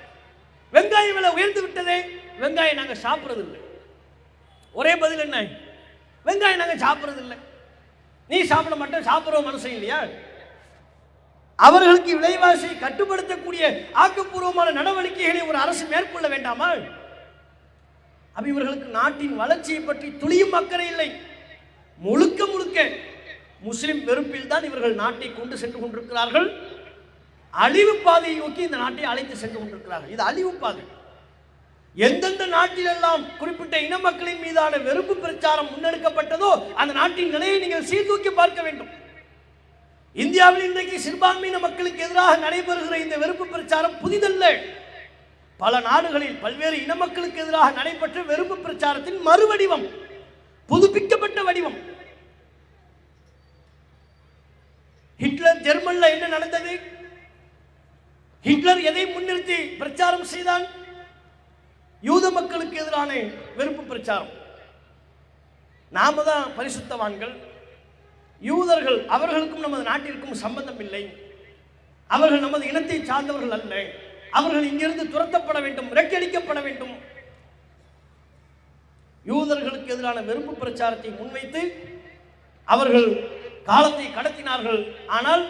வெங்காய விலை உயர்ந்து விட்டதே, வெங்காயம் நாங்கள் சாப்பிட்றது இல்லை. ஒரே பதில் என்ன? வெங்காயம் நாங்கள் சாப்பிட்றது இல்லை. நீ சாப்பிட மாட்டோம், சாப்பிட்ற மனசு இல்லையா? அவர்களுக்கு விலைவாசியை கட்டுப்படுத்தக்கூடிய ஆக்கப்பூர்வமான நடவடிக்கைகளை ஒரு அரசு மேற்கொள்ள வேண்டாமா? அப்ப இவர்களுக்கு நாட்டின் வளர்ச்சியை பற்றி துளியும் அக்கறை இல்லை. முழுக்க முழுக்க முஸ்லிம் வெறுப்பில் தான் இவர்கள் நாட்டை கொண்டு சென்று கொண்டிருக்கிறார்கள். அழிவு பாதையை நோக்கி இந்த நாட்டை அழைத்து சென்று கொண்டிருக்கிறார்கள். இது அழிவு பாதை. எந்தெந்த நாட்டிலெல்லாம் குறிப்பிட்ட இன மக்களின் மீதான வெறுப்பு பிரச்சாரம் முன்னெடுக்கப்பட்டதோ அந்த நாட்டின் நிலையை நீங்கள் சீர்தூக்கி பார்க்க வேண்டும். இந்தியாவில் இன்றைக்கு சிறுபான்மையின மக்களுக்கு எதிராக நடைபெறுகிற இந்த வெறுப்பு பிரச்சாரம் புதிதல்ல. பல நாடுகளில் பல்வேறு இன மக்களுக்கு எதிராக நடைபெற்ற வெறுப்பு பிரச்சாரத்தின் மறுவடிவம், புதுப்பிக்கப்பட்ட வடிவம். ஹிட்லர் ஜெர்மன்ல என்ன நடந்தது? ஹிட்லர் எதை முன்னிறுத்தி பிரச்சாரம் செய்தான்? யூத மக்களுக்கு எதிரான வெறுப்பு பிரச்சாரம். நாம தான் பரிசுத்தவான்கள், யூதர்கள் அவர்களுக்கும் நமது நாட்டிற்கும் சம்பந்தம் இல்லை, அவர்கள் நமது இனத்தை சார்ந்தவர்கள் அல்ல, அவர்கள் இங்கிருந்து துரத்தப்பட வேண்டும், விரட்டடிக்கப்பட வேண்டும். யூதர்களுக்கு எதிரான வெறுப்பு பிரச்சாரத்தை முன்வைத்து அவர்கள் காலத்தை கடத்தினார்கள். ஆனால்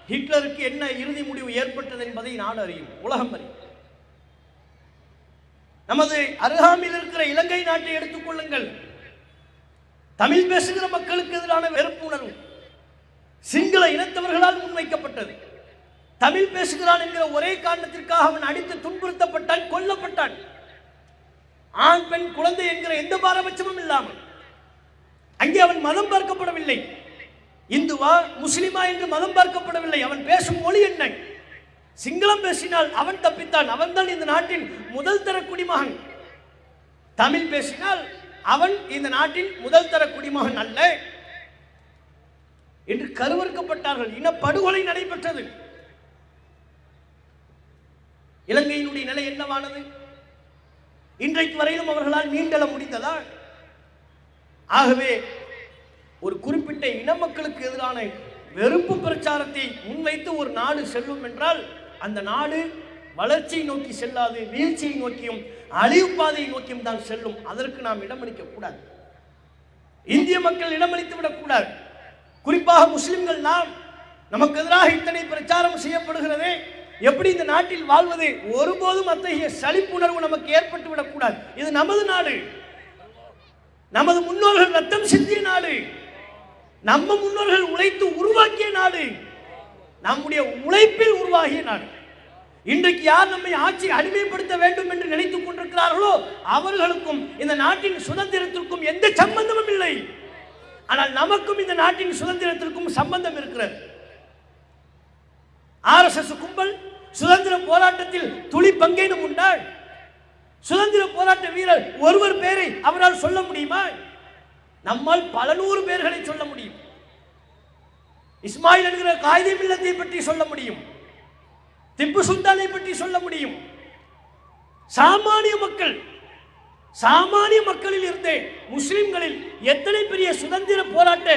ஹிட்லருக்கு என்ன இறுதி முடிவு ஏற்பட்டது என்பதை நாடு அறியும், உலகம் அறியும். நமது அருகாமையில் இருக்கிற இலங்கை நாட்டை எடுத்துக் கொள்ளுங்கள். தமிழ் பேசுகிற மக்களுக்கு எதிரான வெறுப்பு உணர்வு சிங்கள இனத்தவர்களால் முன்வைக்கப்பட்டது. தமிழ் பேசுகிறான் என்கிற ஒரே காரணத்திற்காக அவன் அடித்து துன்புறுத்தப்பட்டான், கொல்லப்பட்டான். ஆண் பெண் குழந்தை என்கிற எந்த பாரபட்சமும் இல்லாமல். அங்கே அவன் மதம் பார்க்கப்படவில்லை, இந்துவா முஸ்லிமா என்று மதம் பார்க்கப்படவில்லை. அவன் பேசும் மொழி என்ன? சிங்களம் பேசினால் அவன் தப்பித்தான், அவன் தான் இந்த நாட்டின் முதல் தர குடிமகன். தமிழ் பேசினால் அவன் இந்த நாட்டின் முதல் தர குடிமகன் அல்ல. என்று கருவறுக்கப்பட்டார்கள். இனப்படுகொலை நடைபெற்றது. இலங்கையினுடைய நிலை என்னவானது? இன்றைக்கு வரையிலும் அவர்களால் மீண்டெழ முடிந்ததா? ஆகவே ஒரு குறிப்பிட்ட இன மக்களுக்கு எதிரான வெறுப்பு பிரச்சாரத்தை முன்வைத்து ஒரு நாடு செல்லும் என்றால் அந்த நாடு வளர்ச்சியை நோக்கி செல்லாது, வீழ்ச்சியை நோக்கியும் அழிவு பாதையை நோக்கியும் தான் செல்லும். அதற்கு நாம் இடமளிக்க கூடாது. இந்திய மக்கள் இடமளித்து விடக்கூடாது. குறிப்பாக முஸ்லிம்கள் நமக்கு எதிராக இத்தனை பிரச்சாரம் செய்யப்படுகிறதே, எப்படி இந்த நாட்டில் வாழ்வது? ஒருபோதும் அத்தகைய சலிப்புணர்வு நமக்கு ஏற்பட்டு விடக்கூடாது. இது நமது நாடு, நமது முன்னோர்கள் ரத்தம் சிந்திய நாடு, நம்ம முன்னோர்கள் உழைத்து உருவாக்கிய நாடு, நம்முடைய உழைப்பில் உருவாகிய நாடு. இன்றைக்கு யார் நம்மை ஆட்சி அடிமைப்படுத்த வேண்டும் என்று நினைத்துக் கொண்டிருக்கிறார்களோ அவர்களுக்கும் இந்த நாட்டின் சுதந்திரத்திற்கும் எந்த சம்பந்தமும் இல்லை. ஆனால் நமக்கும் இந்த நாட்டின் சுதந்திரத்திற்கும் சம்பந்தம் இருக்கிறது. ஆர்எஸ்எஸ் கும்பல் சுதந்திர போராட்டத்தில் துளி பங்கேனும் உண்டால் சுதந்திர போராட்ட வீரர் ஒருவர் பேரை அவரால் சொல்ல முடியுமா? நம்மால் பல நூறு பேர்களை சொல்ல முடியும். இஸ்மாயில் என்கிற காயிதே மில்லத்தை பற்றி சொல்ல முடியும், திப்பு சுல்தானை பற்றி சொல்ல முடியும். சாமானிய மக்களில் இருந்தே முஸ்லிம்களில் எத்தனை பெரிய சுதந்திர போராட்ட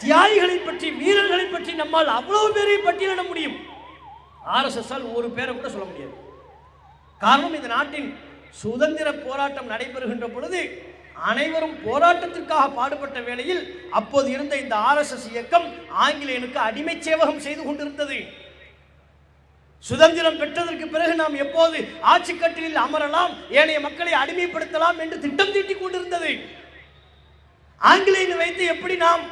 தியாகிகளை பற்றி, வீரர்களை பற்றி நம்மால் அவ்வளவு பேரை பட்டியலிட முடியும். ஆர்எஸ்எஸ் ஒரு பேரை கூட சொல்ல முடியாது. காரணம், இந்த நாட்டின் சுதந்திர போராட்டம் நடைபெறுகின்ற பொழுது அனைவரும் போராட்டத்திற்காக பாடுபட்ட வேளையில் அப்போது இருந்த இந்த ஆர்எஸ்எஸ் இயக்கம் ஆங்கிலேயனுக்கு அடிமை சேவகம் செய்து கொண்டிருந்தது. சுதந்திரம் பெற்றதற்கு பிறகு நாம் எப்போது ஆட்சி கட்டிலில் அமரலாம், ஏனைய மக்களை அடிமைப்படுத்தலாம் என்று திட்டம் தீட்டிக் கொண்டிருந்தது. ஆங்கிலேயனை வைத்து எப்படி நாம்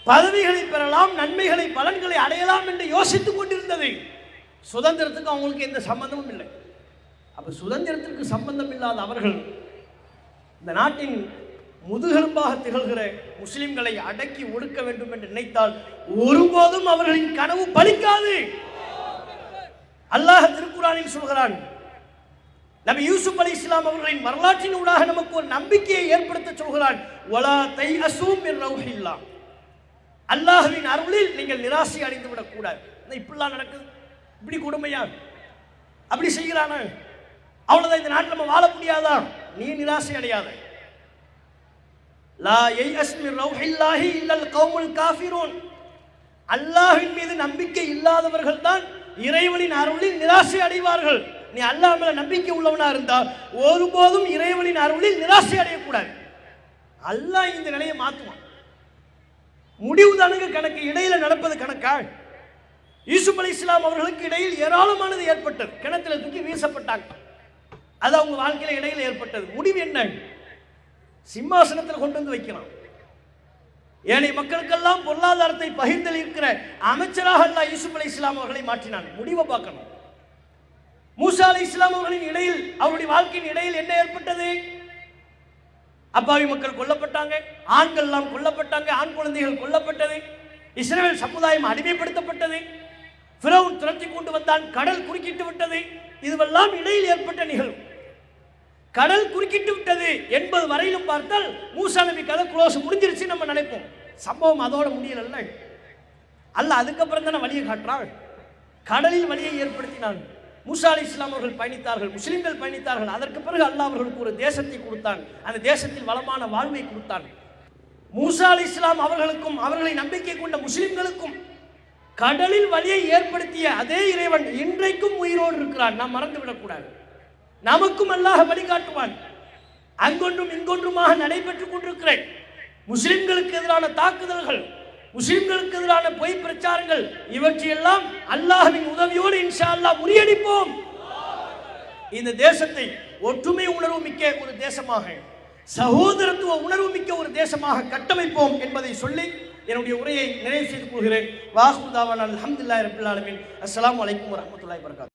பதவிகளை பெறலாம், நன்மைகளை, பலன்களை அடையலாம் என்று யோசித்துக் கொண்டிருந்தது. சுதந்திரத்துக்கு அவங்களுக்கு எந்த சம்பந்தமும் இல்லை. அப்ப சுதந்திரத்திற்கு சம்பந்தம் இல்லாத அவர்கள் இந்த நாட்டின் முதுகெலும்பாக திகழ்கிற முஸ்லிம்களை அடக்கி ஒடுக்க வேண்டும் என்று நினைத்தால் ஒருபோதும் அவர்களின் கனவு பலிக்காது. அல்லாஹ் திருக்குர்ஆனில் சொல்கிறான், நபி யூசுப் அலைஹிஸ்ஸலாம் அவர்களின் வரலாற்றின் ஊடாக நமக்கு ஒரு நம்பிக்கையை ஏற்படுத்த சொல்கிறான். வலா தைஅஸூ மின் ரௌஹில்லாஹ், அல்லாஹ்வின் அருளில் நீங்கள் நிராசை அடைந்து விடக் கூடாது. இப்படிலாம் நடக்குது, இப்படி கொடுமையா, அப்படி செய்கிறானா, அவ்வளவுதான், இந்த நாட்டில் நம்ம வாழ முடியாதா? நீ நிராசை அடையாத. லா யைஅஸ் மின் ரௌஹில்லாஹி இல்லல் கௌமுல் காஃபிரூன், அல்லாஹ்வின் மீது நம்பிக்கை இல்லாதவர்கள் தான் இறைவனின் அருளில் நிராசை அடைவார்கள். நீ அல்லாஹ் மேல நம்பிக்கை உள்ளவனா இருந்தா ஒருபோதும் இறைவனின் அருளில் நிராசை அடையக்கூடாது. அல்லாஹ் இந்த நிலையை மாற்றுவான். முடிவு தானுங்க கணக்கு, இடையில நடப்பது கணக்கா? யூசுப் அலைஹிஸ்ஸலாம் அவர்களுக்கு இடையில் ஏராளமானது ஏற்பட்டது. கிணத்துல தூக்கி வீசப்பட்டாங்க. அது அவங்க வாழ்க்கையில இடையில ஏற்பட்டது. முடிவு என்ன? சிம்மாசனத்தில் கொண்டு வந்து வைக்கலாம். ஏனைய மக்களுக்கெல்லாம் பொருளாதாரத்தை பகிர்ந்தல் இருக்கிற அமைச்சராக அல்லாஹ் யூசுப் அலைஹிஸ்ஸலாம் அவர்களை மாற்றினான். முடிவை பார்க்கணும். மூசா அலைஹிஸ்ஸலாம் அவர்களின் இடையில், அவருடைய வாழ்க்கையின் இடையில் என்ன ஏற்பட்டது? அப்பாவி மக்கள் கொல்லப்பட்டாங்க, ஆண்கள் எல்லாம் கொல்லப்பட்டாங்க, ஆண் குழந்தைகள் கொல்லப்பட்டது, இஸ்ரவேல் சமுதாயம் அடிமைப்படுத்தப்பட்டது, ஃபிரௌன் துரத்தி கொண்டு வந்தான், கடல் குறுக்கிட்டு விட்டது. இதுவெல்லாம் இடையில் ஏற்பட்ட நிகழ்வு. கடல் குறுக்கிட்டு விட்டது என்பது வரையிலும் பார்த்தால் மூசா நபி கதை க்ளோஸ், முடிஞ்சிருச்சு நம்ம நினைப்போம். சம்பவம் அதோட முடியல. அல்ல அதுக்கப்புறம் தானே வழியை காட்டுறான். கடலில் வழியை ஏற்படுத்தினான். மூசா அலைஹிஸ்ஸலாம் அவர்கள் பயணித்தார்கள், முஸ்லிம்கள் பயணித்தார்கள். அதற்கு பிறகு அல்லாஹ் அவர்களுக்கு ஒரு தேசத்தை கொடுத்தான். அந்த தேசத்தில் வளமான வாழ்வை கொடுத்தான். மூசா அலைஹிஸ்ஸலாம் அவர்களுக்கும் அவர்களை நம்பிக்கை கொண்ட முஸ்லிம்களுக்கும் கடலில் வழியை ஏற்படுத்திய அதே இறைவன் இன்றைக்கும் உயிரோடு இருக்கிறான். நாம் மறந்துவிடக்கூடாது. நமக்கும் அல்லாஹ் வழிகாட்டுவான். அங்கொன்றும் இங்கொன்றுமாக நடைபெற்றுக் கொண்டிருக்கிற முஸ்லிம்களுக்கு எதிரான தாக்குதல்கள், முஸ்லிம்களுக்கு எதிரான பொய் பிரச்சாரங்கள், இவற்றையெல்லாம் அல்லாஹ்வின் உதவியோடு இன்ஷா அல்லாஹ் முறியடிப்போம். இந்த தேசத்தை ஒற்றுமை உணர்வு மிக்க ஒரு தேசமாக, சகோதரத்துவ உணர்வு மிக்க ஒரு தேசமாக கட்டமைப்போம் என்பதை சொல்லி என்னுடைய உரையை நிறைவு செய்து கொள்கிறேன். வாஹு தாவானா அல்ஹம்துலில்லாஹி ரப்பில் ஆலமீன். அஸ்ஸலாமு அலைக்கும் வரஹ்மத்துல்லாஹி வபரகாத்துஹு.